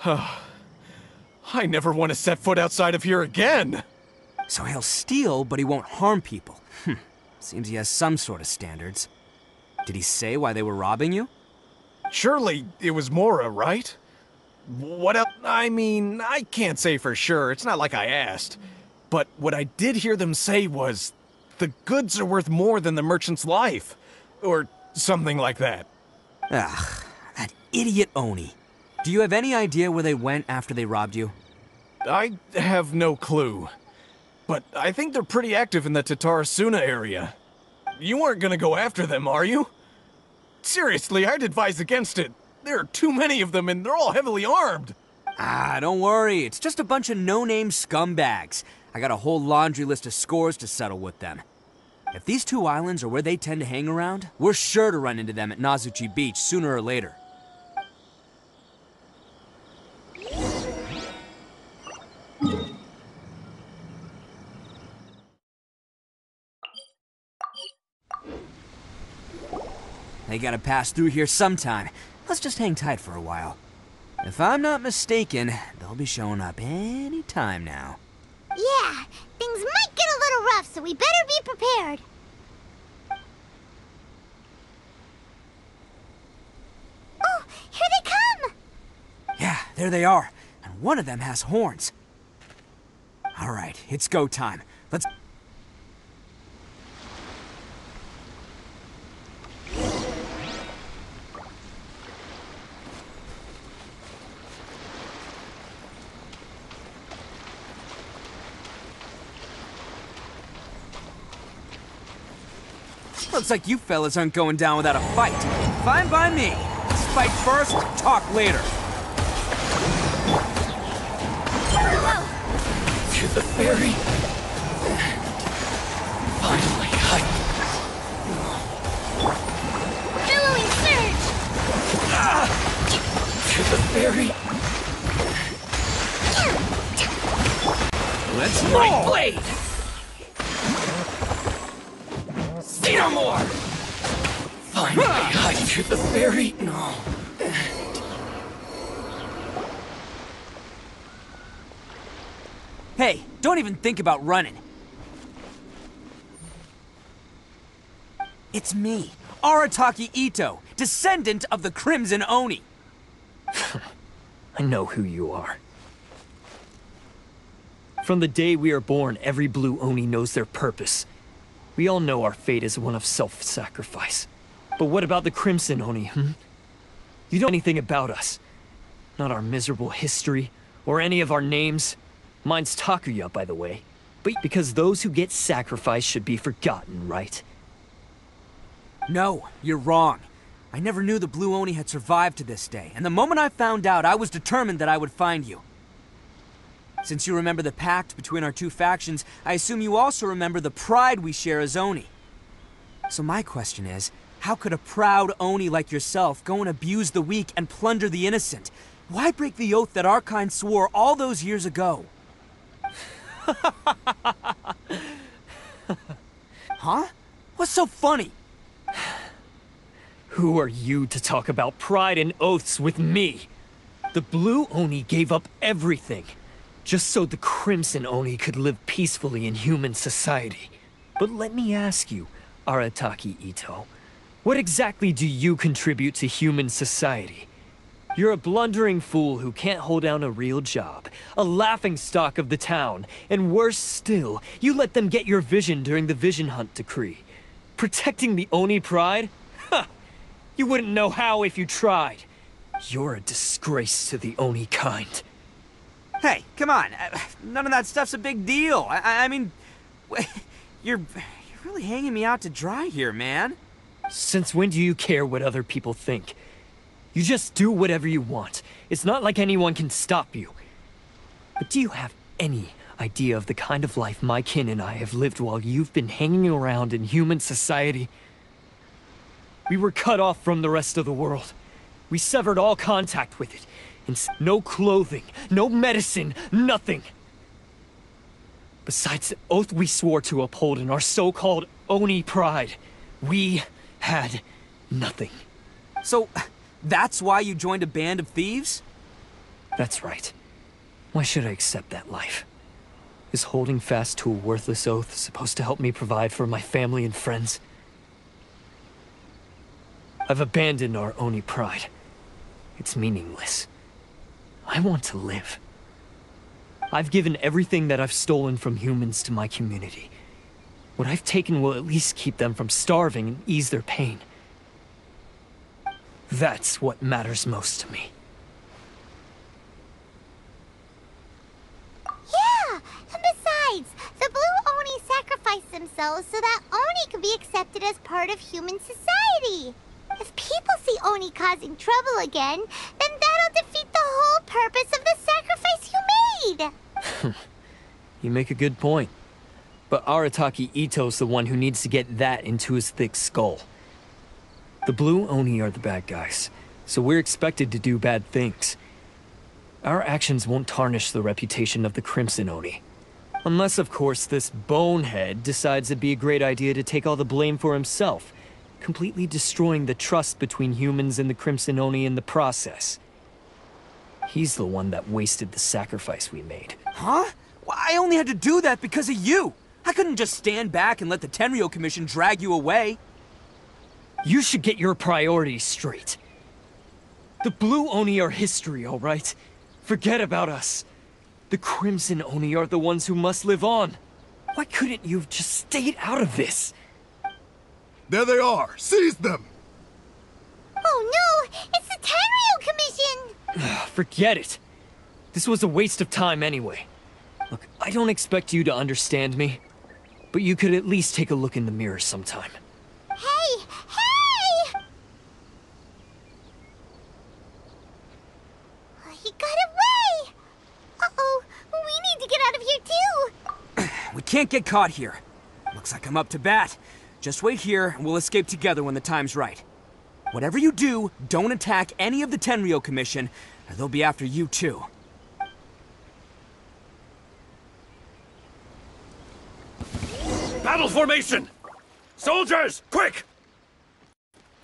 Speaker 11: I never want to set foot outside of here again!
Speaker 10: So he'll steal, but he won't harm people. Seems he has some sort of standards. Did he say why they were robbing you?
Speaker 11: Surely it was Mora, right? What else? I mean, I can't say for sure. It's not like I asked. But what I did hear them say was, the goods are worth more than the merchant's life. Or something like that.
Speaker 10: Ugh, that idiot Oni. Do you have any idea where they went after they robbed you?
Speaker 11: I have no clue. But I think they're pretty active in the Tatarasuna area. You aren't gonna go after them, are you? Seriously, I'd advise against it. There are too many of them and they're all heavily armed.
Speaker 10: Ah, don't worry. It's just a bunch of no-name scumbags. I got a whole laundry list of scores to settle with them. If these two islands are where they tend to hang around, we're sure to run into them at Nazuchi Beach sooner or later. They gotta pass through here sometime. Let's just hang tight for a while. If I'm not mistaken, they'll be showing up any time now.
Speaker 2: Yeah, things might get a little rough, so we better be prepared. Oh, here they come!
Speaker 10: Yeah, there they are. And one of them has horns. All right, it's go time. Let's... Looks like you fellas aren't going down without a fight. Fine by me. Let's fight first, talk later.
Speaker 11: To the ferry. Finally,
Speaker 6: very... Let's right blade! Say no more! Finally, I to the very... No.
Speaker 10: Hey, don't even think about running. It's me, Arataki Itto, descendant of the Crimson Oni.
Speaker 12: I know who you are. From the day we are born, every blue Oni knows their purpose. We all know our fate is one of self-sacrifice. But what about the Crimson Oni, You don't know anything about us. Not our miserable history, or any of our names. Mine's Takuya, by the way. But because those who get sacrificed should be forgotten, right?
Speaker 10: No, you're wrong. I never knew the Blue Oni had survived to this day, and the moment I found out, I was determined that I would find you. Since you remember the pact between our two factions, I assume you also remember the pride we share as Oni. So my question is, how could a proud Oni like yourself go and abuse the weak and plunder the innocent? Why break the oath that our kind swore all those years ago? Huh? What's so funny?
Speaker 12: Who are you to talk about pride and oaths with me? The Blue Oni gave up everything, just so the Crimson Oni could live peacefully in human society. But let me ask you, Arataki Itto, what exactly do you contribute to human society? You're a blundering fool who can't hold down a real job, a laughingstock of the town, and worse still, you let them get your vision during the Vision Hunt decree. Protecting the Oni pride? Ha! You wouldn't know how if you tried. You're a disgrace to the Oni kind.
Speaker 10: Hey, come on. None of that stuff's a big deal. I mean, you're really hanging me out to dry here, man.
Speaker 12: Since when do you care what other people think? You just do whatever you want. It's not like anyone can stop you. But do you have any idea of the kind of life my kin and I have lived while you've been hanging around in human society? We were cut off from the rest of the world. We severed all contact with it. And no clothing, no medicine, nothing. Besides the oath we swore to uphold in our so-called Oni pride, we had nothing.
Speaker 10: So, that's why you joined a band of thieves?
Speaker 12: That's right. Why should I accept that life? Is holding fast to a worthless oath supposed to help me provide for my family and friends? I've abandoned our Oni pride. It's meaningless. I want to live. I've given everything that I've stolen from humans to my community. What I've taken will at least keep them from starving and ease their pain. That's what matters most to me.
Speaker 2: Yeah, and besides, the Blue Oni sacrificed themselves so that Oni could be accepted as part of human society. If people see Oni causing trouble again, then that'll defeat the whole purpose of the sacrifice you made.
Speaker 12: You make a good point. But Arataki Itto's the one who needs to get that into his thick skull. The Blue Oni are the bad guys, so we're expected to do bad things. Our actions won't tarnish the reputation of the Crimson Oni. Unless, of course, this bonehead decides it'd be a great idea to take all the blame for himself, completely destroying the trust between humans and the Crimson Oni in the process. He's the one that wasted the sacrifice we made.
Speaker 10: Huh? Well, I only had to do that because of you! I couldn't just stand back and let the Tenryo Commission drag you away.
Speaker 12: You should get your priorities straight. The Blue Oni are history, all right? Forget about us. The Crimson Oni are the ones who must live on. Why couldn't you have just stayed out of this?
Speaker 4: There they are! Seize them!
Speaker 2: Oh no! It's the Tenryo Commission!
Speaker 12: Forget it. This was a waste of time anyway. Look, I don't expect you to understand me, but you could at least take a look in the mirror sometime.
Speaker 2: Hey! Hey! He got away! Uh-oh, we need to get out of here too!
Speaker 10: We can't get caught here. Looks like I'm up to bat. Just wait here, and we'll escape together when the time's right. Whatever you do, don't attack any of the Tenryo Commission, or they'll be after you too.
Speaker 11: Battle formation! Soldiers, quick!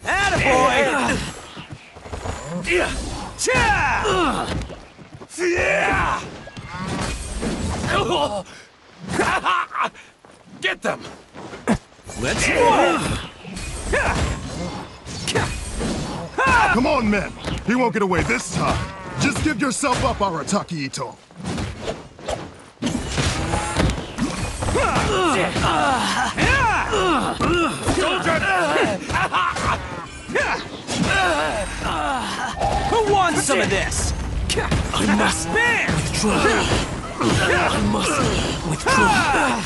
Speaker 10: Attaboy!
Speaker 11: Get them!
Speaker 10: Let's go!
Speaker 13: Come on, men! He won't get away this time! Just give yourself up, Arataki Itto!
Speaker 10: Who wants some of this?
Speaker 12: I must withdraw. I must withdraw.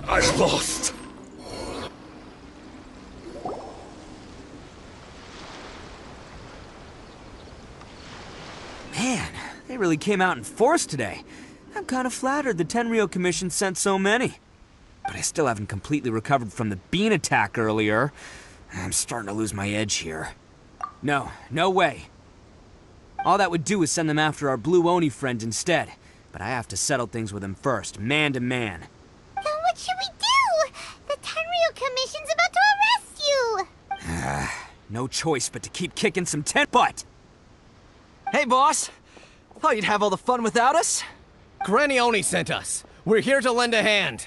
Speaker 11: I've lost!
Speaker 10: Man, they really came out in force today. I'm kind of flattered the Tenryou Commission sent so many. But I still haven't completely recovered from the bean attack earlier. I'm starting to lose my edge here. No way. All that would do is send them after our Blue Oni friend instead. But I have to settle things with him first, man to man.
Speaker 2: Then what should we do? The Tenryou Commission's about to arrest you!
Speaker 10: No choice but to keep kicking some butt.
Speaker 14: Hey, boss! Thought you'd have all the fun without us?
Speaker 15: Granny Oni sent us. We're here to lend a hand.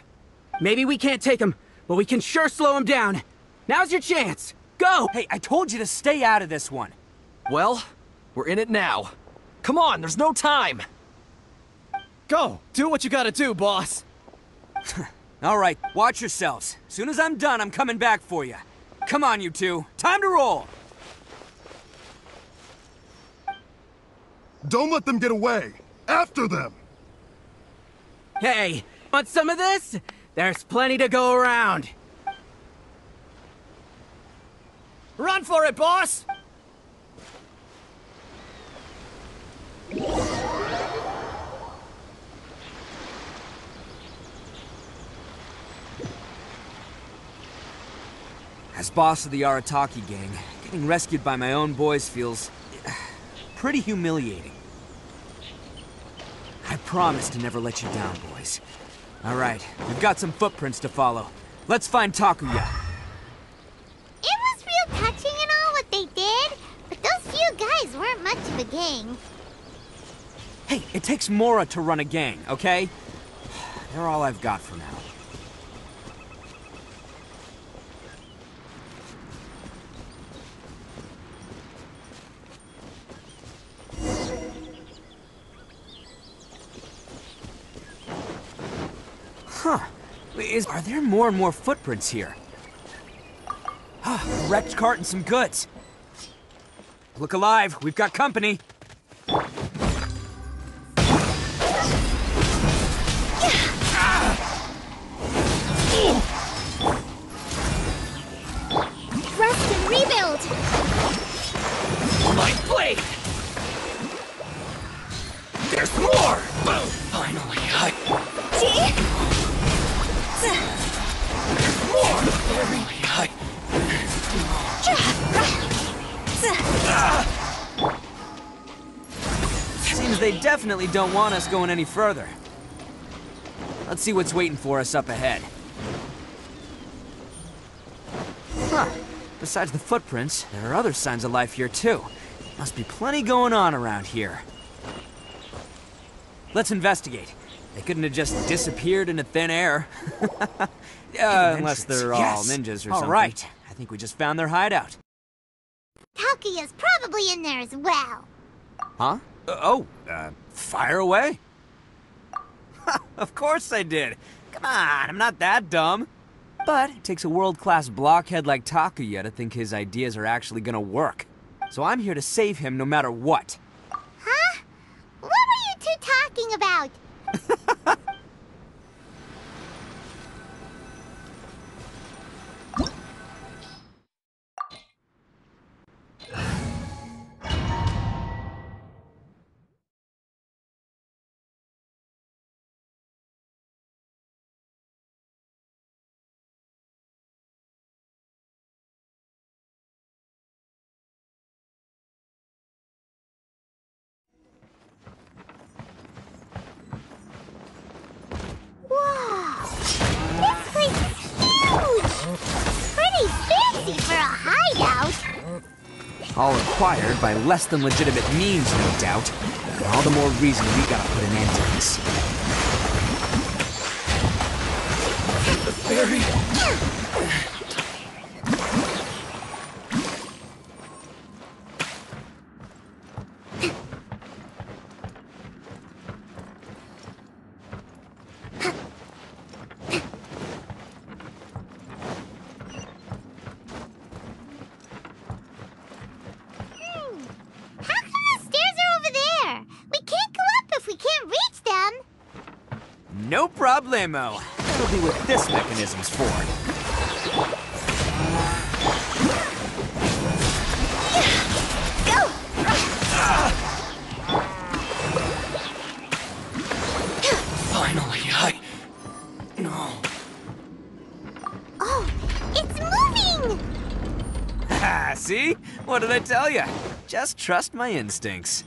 Speaker 10: Maybe we can't take him, but we can sure slow him down. Now's your chance. Go! Hey, I told you to stay out of this one.
Speaker 14: Well, we're in it now. Come on, there's no time!
Speaker 15: Go! Do what you gotta do, boss!
Speaker 10: All right, watch yourselves. As soon as I'm done, I'm coming back for you. Come on, you two. Time to roll!
Speaker 13: Don't let them get away! After them!
Speaker 10: Hey, want some of this? There's plenty to go around.
Speaker 15: Run for it, boss!
Speaker 10: As boss of the Arataki gang, getting rescued by my own boys feels pretty humiliating. I promise to never let you down, boys. All right, we've got some footprints to follow. Let's find Takuya.
Speaker 2: It was real touching and all what they did, but those few guys weren't much of a gang.
Speaker 10: Hey, it takes Mora to run a gang, okay? They're all I've got for now. Huh. Are there more and more footprints here? A wrecked cart and some goods. Look alive, we've got company.
Speaker 2: Rest and rebuild!
Speaker 12: My blade! There's more! Boom! Finally,
Speaker 10: Seems they definitely don't want us going any further. Let's see what's waiting for us up ahead. Huh. Besides the footprints, there are other signs of life here too. Must be plenty going on around here. Let's investigate. They couldn't have just disappeared into thin air. Unless they're all ninjas or something. All right. I think we just found their hideout.
Speaker 2: Takuya's probably in there as well.
Speaker 10: Huh? Fire away. Of course I did. Come on, I'm not that dumb. But it takes a world-class blockhead like Takuya to think his ideas are actually gonna work. So I'm here to save him no matter what.
Speaker 2: Huh? What were you two talking about? hideout?
Speaker 10: All acquired by less than legitimate means, no doubt. And all the more reason we gotta put an end to this. The fairy! No problemo. That'll be what this mechanism's for.
Speaker 2: Go!
Speaker 10: Finally, No.
Speaker 2: Oh, it's moving!
Speaker 10: Ha, see? What did I tell you? Just trust my instincts.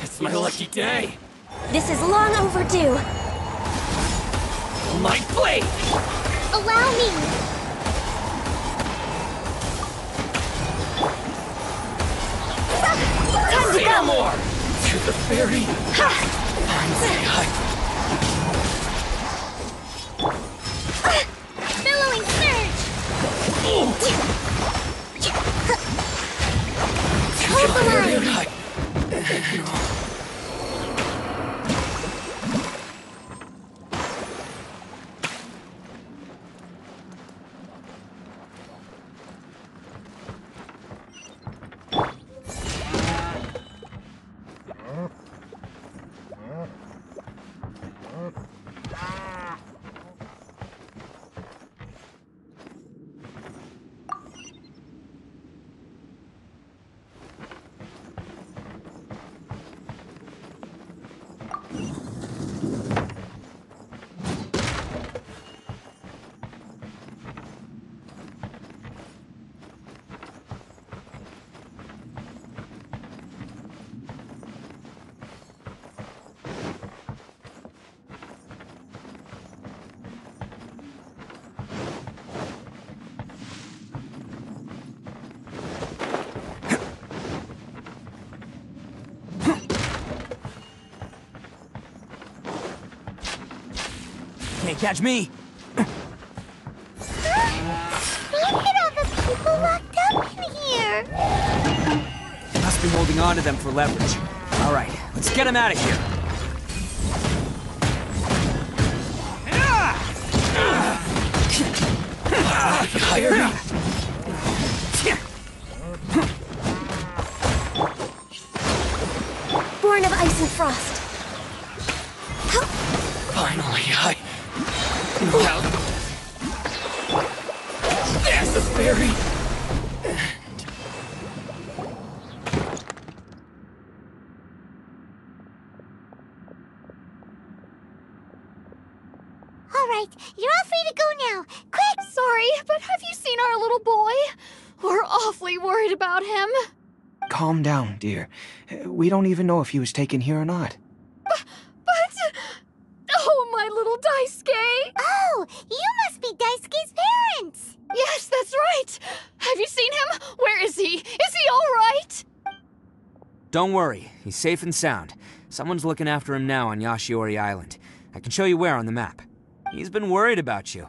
Speaker 12: It's my lucky day.
Speaker 9: This is long overdue.
Speaker 12: My blade!
Speaker 2: Allow me!
Speaker 9: Time to go!
Speaker 12: More! To the fairy!
Speaker 2: Billowing surge! Hold the line!
Speaker 10: Can't catch me.
Speaker 2: Look at all the people locked up in here!
Speaker 10: Must be holding on to them for leverage. All right, let's get them out of here.
Speaker 9: Born of ice and frost.
Speaker 12: Finally, There's the fairy!
Speaker 2: Alright, you're all free to go now. Quick!
Speaker 1: Sorry, but have you seen our little boy? We're awfully worried about him.
Speaker 10: Calm down, dear. We don't even know if he was taken here or not.
Speaker 1: But... Oh, my little Daisuke!
Speaker 2: Oh, you must be Daisuke's parents!
Speaker 1: Yes, that's right! Have you seen him? Where is he? Is he all right?
Speaker 10: Don't worry, he's safe and sound. Someone's looking after him now on Yashiori Island. I can show you where on the map. He's been worried about you.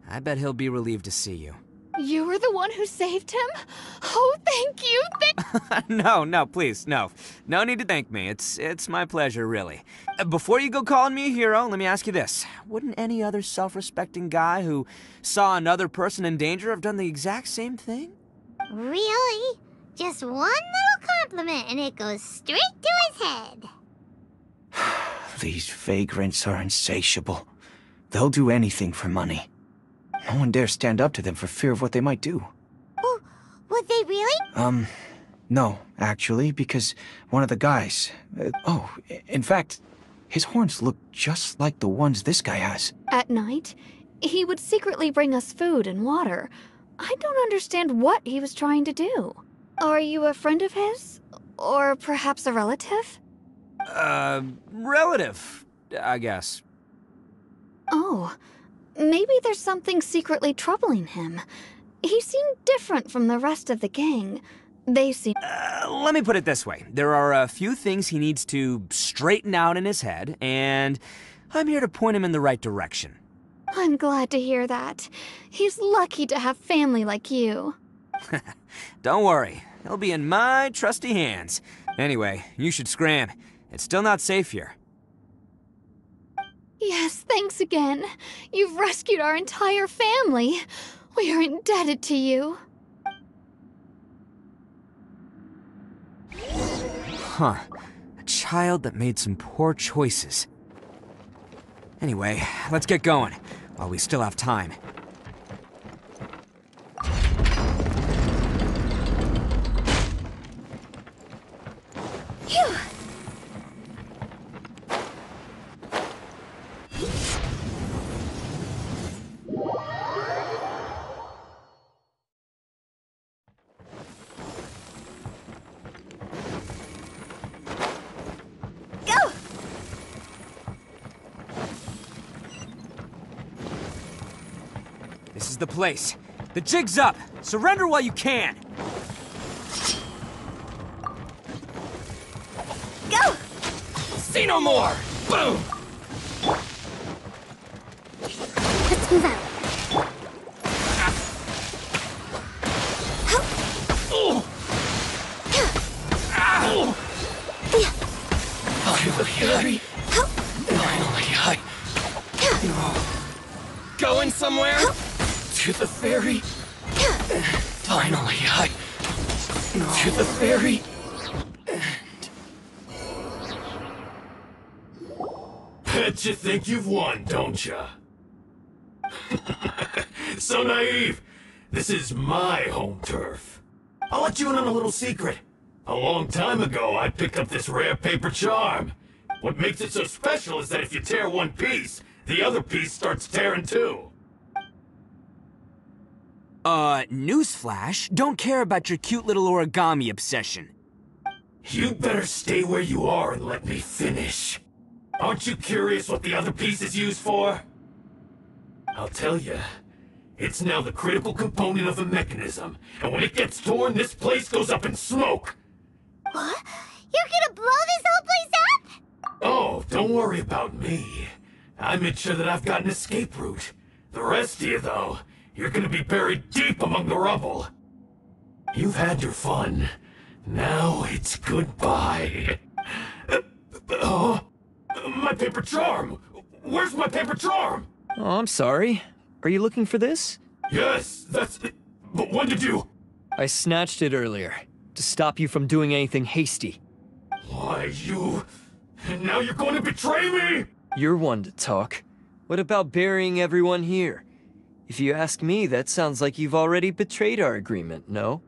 Speaker 10: I bet he'll be relieved to see you.
Speaker 1: You were the one who saved him? Oh, thank you,
Speaker 10: No, please, no. No need to thank me. It's my pleasure, really. Before you go calling me a hero, let me ask you this. Wouldn't any other self-respecting guy who saw another person in danger have done the exact same thing?
Speaker 2: Really? Just one little compliment and it goes straight to his head.
Speaker 16: These vagrants are insatiable. They'll do anything for money. No one dares stand up to them for fear of what they might do.
Speaker 2: Oh, would they really?
Speaker 16: No, actually, because one of the guys... in fact, his horns look just like the ones this guy has.
Speaker 1: At night, he would secretly bring us food and water. I don't understand what he was trying to do. Are you a friend of his? Or perhaps a relative?
Speaker 10: Relative, I guess.
Speaker 1: Oh, maybe there's something secretly troubling him. He seemed different from the rest of the gang. They seem...
Speaker 10: Let me put it this way. There are a few things he needs to straighten out in his head, and I'm here to point him in the right direction.
Speaker 1: I'm glad to hear that. He's lucky to have family like you.
Speaker 10: Don't worry. He'll be in my trusty hands. Anyway, you should scram. It's still not safe here.
Speaker 1: Yes, thanks again. You've rescued our entire family. We are indebted to you.
Speaker 10: Huh. A child that made some poor choices. Anyway, let's get going, while we still have time.
Speaker 1: Phew!
Speaker 10: This is the place. The jig's up. Surrender while you can.
Speaker 1: Go!
Speaker 15: See no more! Boom!
Speaker 9: Let's move out.
Speaker 15: Finally, going somewhere? To the ferry? Finally, to the ferry?
Speaker 17: Bet you think you've won, don't ya? So naive. This is my home turf. I'll let you in on a little secret. A long time ago, I picked up this rare paper charm. What makes it so special is that if you tear one piece, the other piece starts tearing too.
Speaker 10: Newsflash, don't care about your cute little origami obsession.
Speaker 17: You'd better stay where you are and let me finish. Aren't you curious what the other piece is used for? I'll tell you. It's now the critical component of the mechanism, and when it gets torn, this place goes up in smoke!
Speaker 2: What? You're gonna blow this whole place up?
Speaker 17: Oh, don't worry about me. I made sure that I've got an escape route. The rest of you, though, you're gonna be buried deep among the rubble. You've had your fun. Now it's goodbye. My paper charm! Where's my paper charm?
Speaker 12: Oh, I'm sorry. Are you looking for this?
Speaker 17: Yes, that's it. But when did you...
Speaker 12: I snatched it earlier, to stop you from doing anything hasty.
Speaker 17: Why, you... And now you're going to betray me?
Speaker 12: You're one to talk. What about burying everyone here? If you ask me, that sounds like you've already betrayed our agreement, no?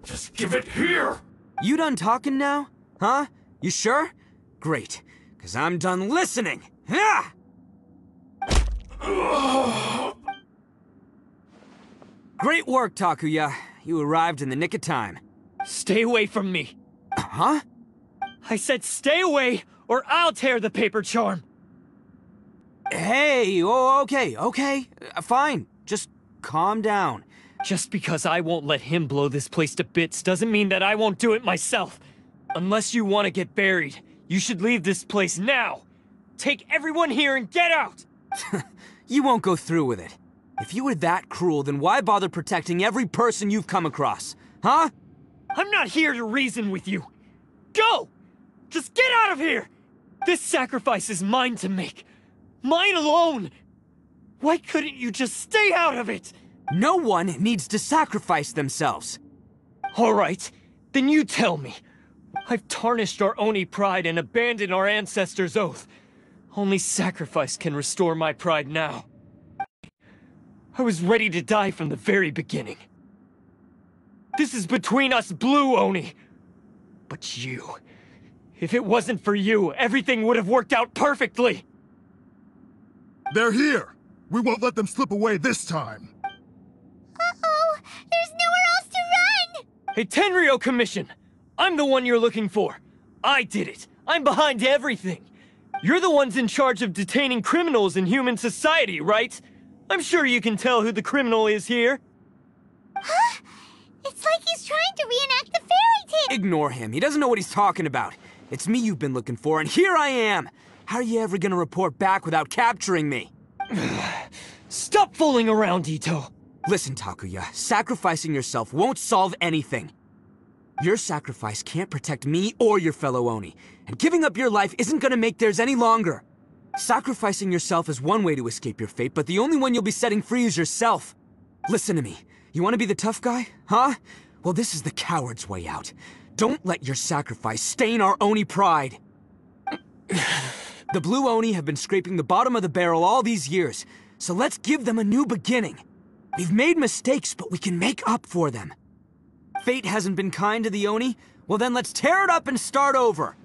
Speaker 17: Just give it here!
Speaker 10: You done talking now? Huh? You sure? Great, because I'm done listening. Ha! Great work, Takuya. You arrived in the nick of time.
Speaker 12: Stay away from me.
Speaker 10: Huh?
Speaker 12: I said stay away, or I'll tear the paper charm.
Speaker 10: Hey, okay. Fine. Just calm down.
Speaker 12: Just because I won't let him blow this place to bits doesn't mean that I won't do it myself. Unless you want to get buried, you should leave this place now. Take everyone here and get out!
Speaker 10: You won't go through with it. If you were that cruel, then why bother protecting every person you've come across? Huh?
Speaker 12: I'm not here to reason with you. Go! Just get out of here! This sacrifice is mine to make. Mine alone! Why couldn't you just stay out of it?
Speaker 10: No one needs to sacrifice themselves.
Speaker 12: All right, then you tell me. I've tarnished our Oni pride and abandoned our ancestors' oath. Only sacrifice can restore my pride now. I was ready to die from the very beginning. This is between us Blue Oni. But you... If it wasn't for you, everything would have worked out perfectly!
Speaker 13: They're here! We won't let them slip away this time!
Speaker 2: Uh-oh! There's nowhere else to run!
Speaker 12: Hey, Tenryo Commission! I'm the one you're looking for. I did it. I'm behind everything. You're the ones in charge of detaining criminals in human society, right? I'm sure you can tell who the criminal is here.
Speaker 2: Huh? It's like he's trying to reenact the fairy tale!
Speaker 10: Ignore him. He doesn't know what he's talking about. It's me you've been looking for, and here I am! How are you ever gonna report back without capturing me?
Speaker 12: Stop fooling around, Itto!
Speaker 10: Listen, Takuya, sacrificing yourself won't solve anything. Your sacrifice can't protect me or your fellow Oni, and giving up your life isn't gonna make theirs any longer. Sacrificing yourself is one way to escape your fate, but the only one you'll be setting free is yourself. Listen to me. You want to be the tough guy, huh? Well, this is the coward's way out. Don't let your sacrifice stain our Oni pride. The Blue Oni have been scraping the bottom of the barrel all these years, so let's give them a new beginning. We've made mistakes, but we can make up for them. Fate hasn't been kind to the Oni? Well then let's tear it up and start over.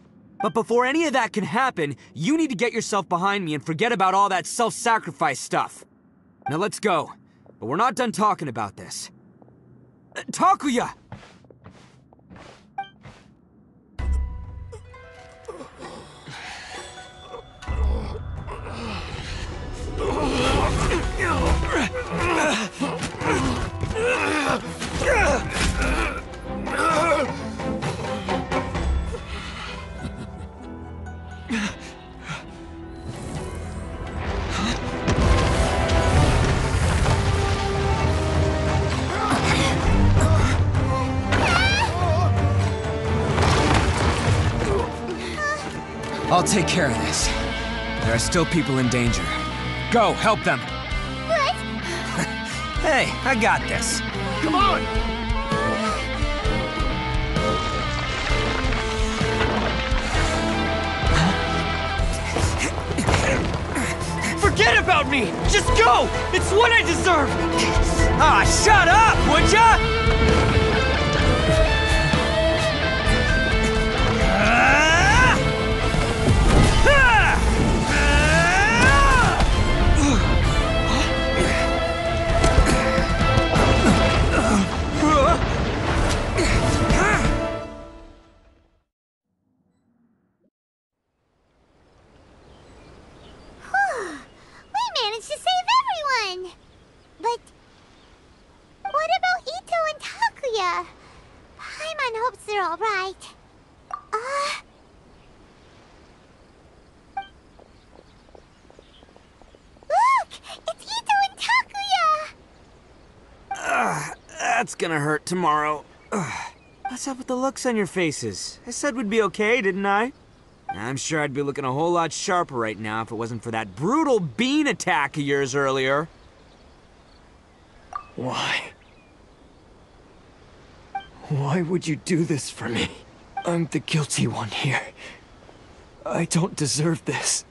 Speaker 10: But before any of that can happen, you need to get yourself behind me and forget about all that self-sacrifice stuff. Now let's go. But we're not done talking about this. Takuya! I'll take care of this. There are still people in danger. Go, help them!
Speaker 2: What?
Speaker 10: Hey, I got this.
Speaker 13: Come on!
Speaker 12: Forget about me! Just go! It's what I deserve!
Speaker 10: Ah, shut up, would ya? That's gonna hurt tomorrow. Ugh. What's up with the looks on your faces? I said we'd be okay, didn't I? I'm sure I'd be looking a whole lot sharper right now if it wasn't for that brutal bean attack of yours earlier.
Speaker 12: Why? Why would you do this for me? I'm the guilty one here. I don't deserve this.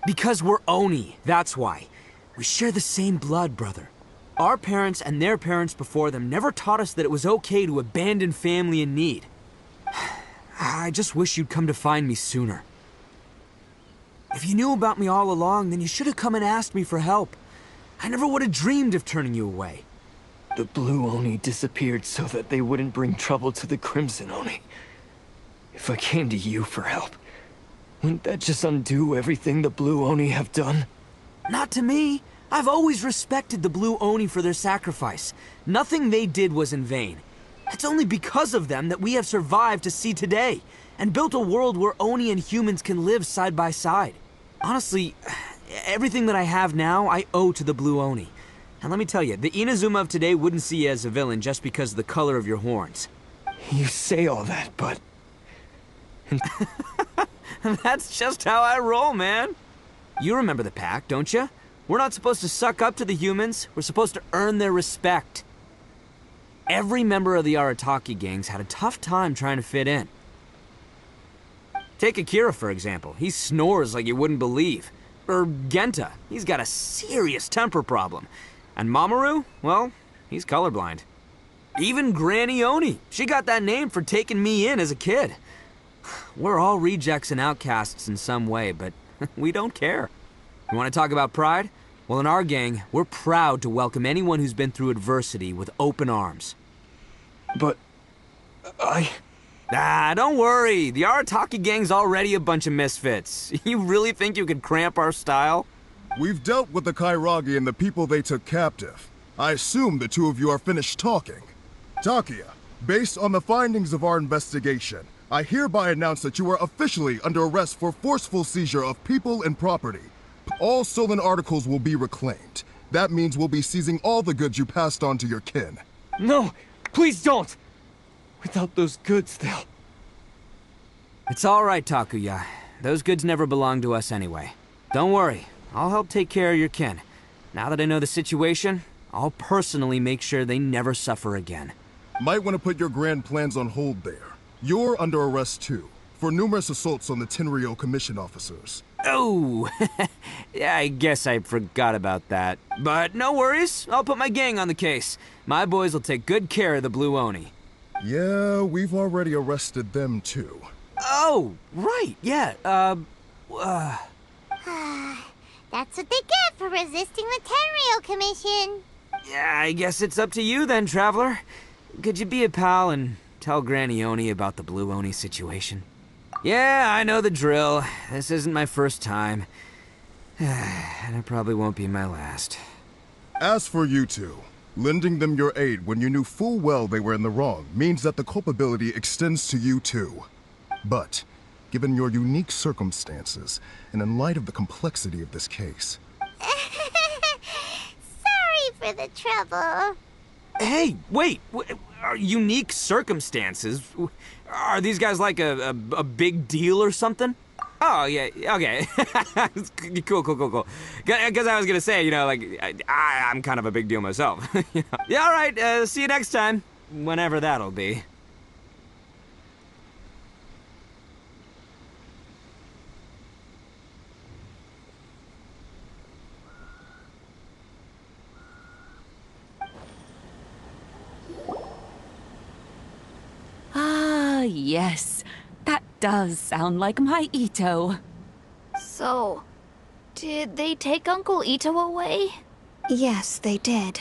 Speaker 10: Because we're Oni, that's why. We share the same blood, brother. Our parents and their parents before them never taught us that it was okay to abandon family in need. I just wish you'd come to find me sooner. If you knew about me all along, then you should have come and asked me for help. I never would have dreamed of turning you away.
Speaker 12: The Blue Oni disappeared so that they wouldn't bring trouble to the Crimson Oni. If I came to you for help, wouldn't that just undo everything the Blue Oni have done?
Speaker 10: Not to me. I've always respected the Blue Oni for their sacrifice. Nothing they did was in vain. It's only because of them that we have survived to see today, and built a world where Oni and humans can live side by side. Honestly, everything that I have now, I owe to the Blue Oni. And let me tell you, the Inazuma of today wouldn't see you as a villain just because of the color of your horns.
Speaker 16: You say all that, but...
Speaker 10: That's just how I roll, man. You remember the pact, don't you? We're not supposed to suck up to the humans. We're supposed to earn their respect. Every member of the Arataki gangs had a tough time trying to fit in. Take Akira, for example. He snores like you wouldn't believe. Or Genta. He's got a serious temper problem. And Mamoru, well, he's colorblind. Even Granny Oni. She got that name for taking me in as a kid. We're all rejects and outcasts in some way, but we don't care. You want to talk about pride? Well, in our gang, we're proud to welcome anyone who's been through adversity with open arms.
Speaker 16: But...
Speaker 10: Don't worry. The Arataki gang's already a bunch of misfits. You really think you could cramp our style?
Speaker 13: We've dealt with the Kairagi and the people they took captive. I assume the two of you are finished talking. Takia, based on the findings of our investigation, I hereby announce that you are officially under arrest for forceful seizure of people and property. All stolen articles will be reclaimed. That means we'll be seizing all the goods you passed on to your kin.
Speaker 12: No, please don't! Without those goods, they'll...
Speaker 10: It's all right, Takuya. Those goods never belonged to us anyway. Don't worry, I'll help take care of your kin. Now that I know the situation, I'll personally make sure they never suffer again.
Speaker 13: Might want to put your grand plans on hold there. You're under arrest too, for numerous assaults on the Tenryou Commission officers.
Speaker 10: Oh, yeah, I guess I forgot about that. But no worries, I'll put my gang on the case. My boys will take good care of the Blue Oni.
Speaker 13: Yeah, we've already arrested them too.
Speaker 10: Oh, right, yeah,
Speaker 2: That's what they get for resisting the Tenryou Commission.
Speaker 10: Yeah, I guess it's up to you then, Traveler. Could you be a pal and tell Granny Oni about the Blue Oni situation? Yeah, I know the drill. This isn't my first time. And it probably won't be my last.
Speaker 13: As for you two, lending them your aid when you knew full well they were in the wrong means that the culpability extends to you too. But, given your unique circumstances, and in light of the complexity of this case...
Speaker 2: Sorry for the trouble.
Speaker 10: Hey, wait! Are unique circumstances? Are these guys like a big deal or something? Oh, yeah, okay. Cool. Because I was gonna say, you know, like, I'm kind of a big deal myself. Yeah, all right, see you next time. Whenever that'll be.
Speaker 3: Ah, yes. That does sound like my Itto.
Speaker 1: So, did they take Uncle Itto away? Yes, they did.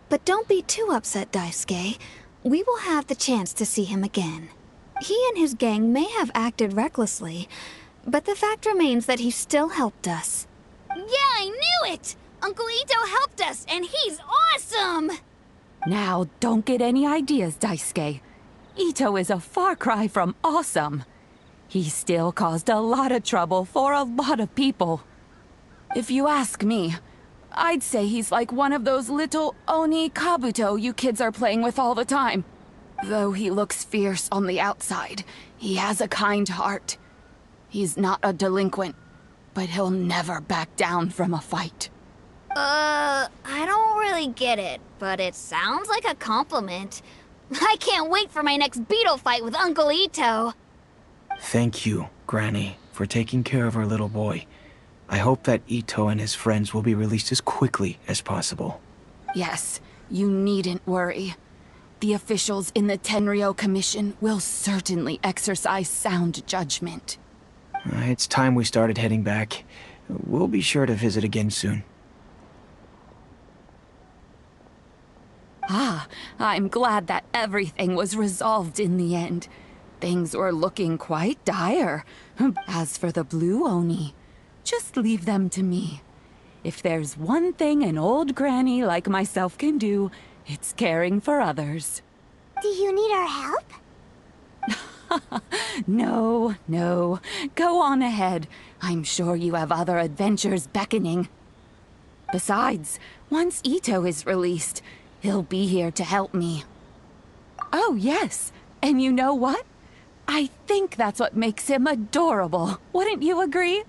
Speaker 1: But don't be too upset, Daisuke. We will have the chance to see him again. He and his gang may have acted recklessly, but the fact remains that he still helped us. Yeah, I knew it! Uncle Itto helped us, and he's awesome!
Speaker 3: Now, don't get any ideas, Daisuke. Itto is a far cry from awesome. He still caused a lot of trouble for a lot of people. If you ask me, I'd say he's like one of those little Oni Kabuto you kids are playing with all the time. Though he looks fierce on the outside, he has a kind heart. He's not a delinquent, but he'll never back down from a fight.
Speaker 1: I don't really get it, but it sounds like a compliment. I can't wait for my next beetle fight with Uncle Itto.
Speaker 16: Thank you, Granny, for taking care of our little boy. I hope that Itto and his friends will be released as quickly as possible.
Speaker 3: Yes, you needn't worry. The officials in the Tenryou Commission will certainly exercise sound judgment.
Speaker 16: It's time we started heading back. We'll be sure to visit again soon.
Speaker 3: Ah, I'm glad that everything was resolved in the end. Things were looking quite dire. As for the Blue Oni, just leave them to me. If there's one thing an old granny like myself can do, it's caring for others.
Speaker 2: Do you need our help?
Speaker 3: No. Go on ahead. I'm sure you have other adventures beckoning. Besides,
Speaker 18: Once Itto is released, he'll be here to help me. Oh, yes. And you know what? I think that's what makes him adorable. Wouldn't you agree?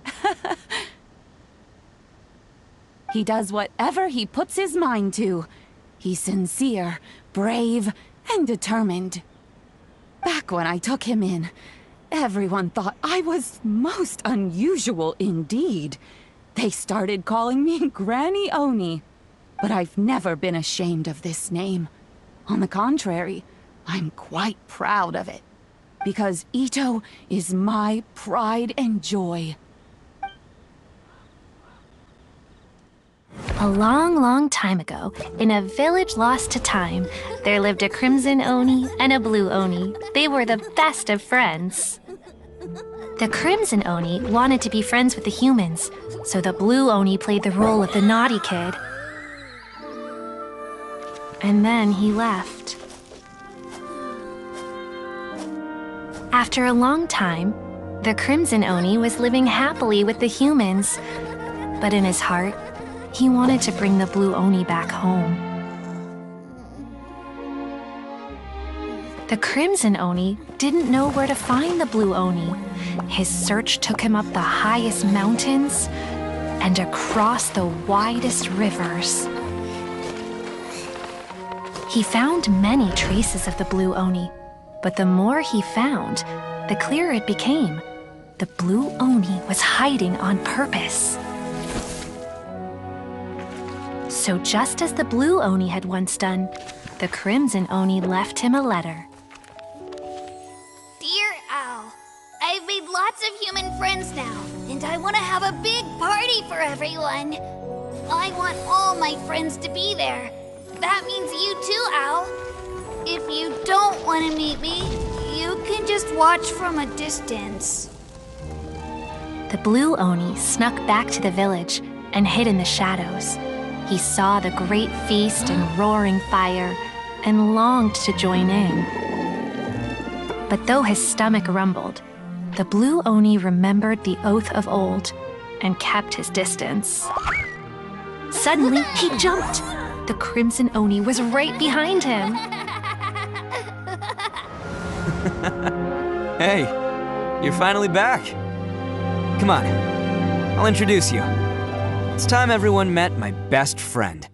Speaker 18: He does whatever he puts his mind to. He's sincere, brave, and determined. Back when I took him in, everyone thought I was most unusual indeed. They started calling me Granny Oni. But I've never been ashamed of this name. On the contrary, I'm quite proud of it. Because Itto is my pride and joy.
Speaker 8: A long, long time ago, in a village lost to time, there lived a crimson Oni and a blue Oni. They were the best of friends. The crimson Oni wanted to be friends with the humans, so the blue Oni played the role of the naughty kid. And then he left. After a long time, the crimson Oni was living happily with the humans, but in his heart, he wanted to bring the blue Oni back home. The crimson Oni didn't know where to find the blue Oni. His search took him up the highest mountains and across the widest rivers. He found many traces of the blue Oni, but the more he found, the clearer it became. The blue Oni was hiding on purpose. So just as the blue Oni had once done, the crimson Oni left him a letter.
Speaker 1: Dear Owl, I've made lots of human friends now, and I want to have a big party for everyone. I want all my friends to be there. That means you too, Owl. If you don't want to meet me, you can just watch from a distance.
Speaker 8: The blue Oni snuck back to the village and hid in the shadows. He saw the great feast and roaring fire and longed to join in. But though his stomach rumbled, the blue Oni remembered the oath of old and kept his distance. Suddenly, he jumped. The crimson Oni was right behind him.
Speaker 10: Hey, you're finally back. Come on, I'll introduce you. It's time everyone met my best friend.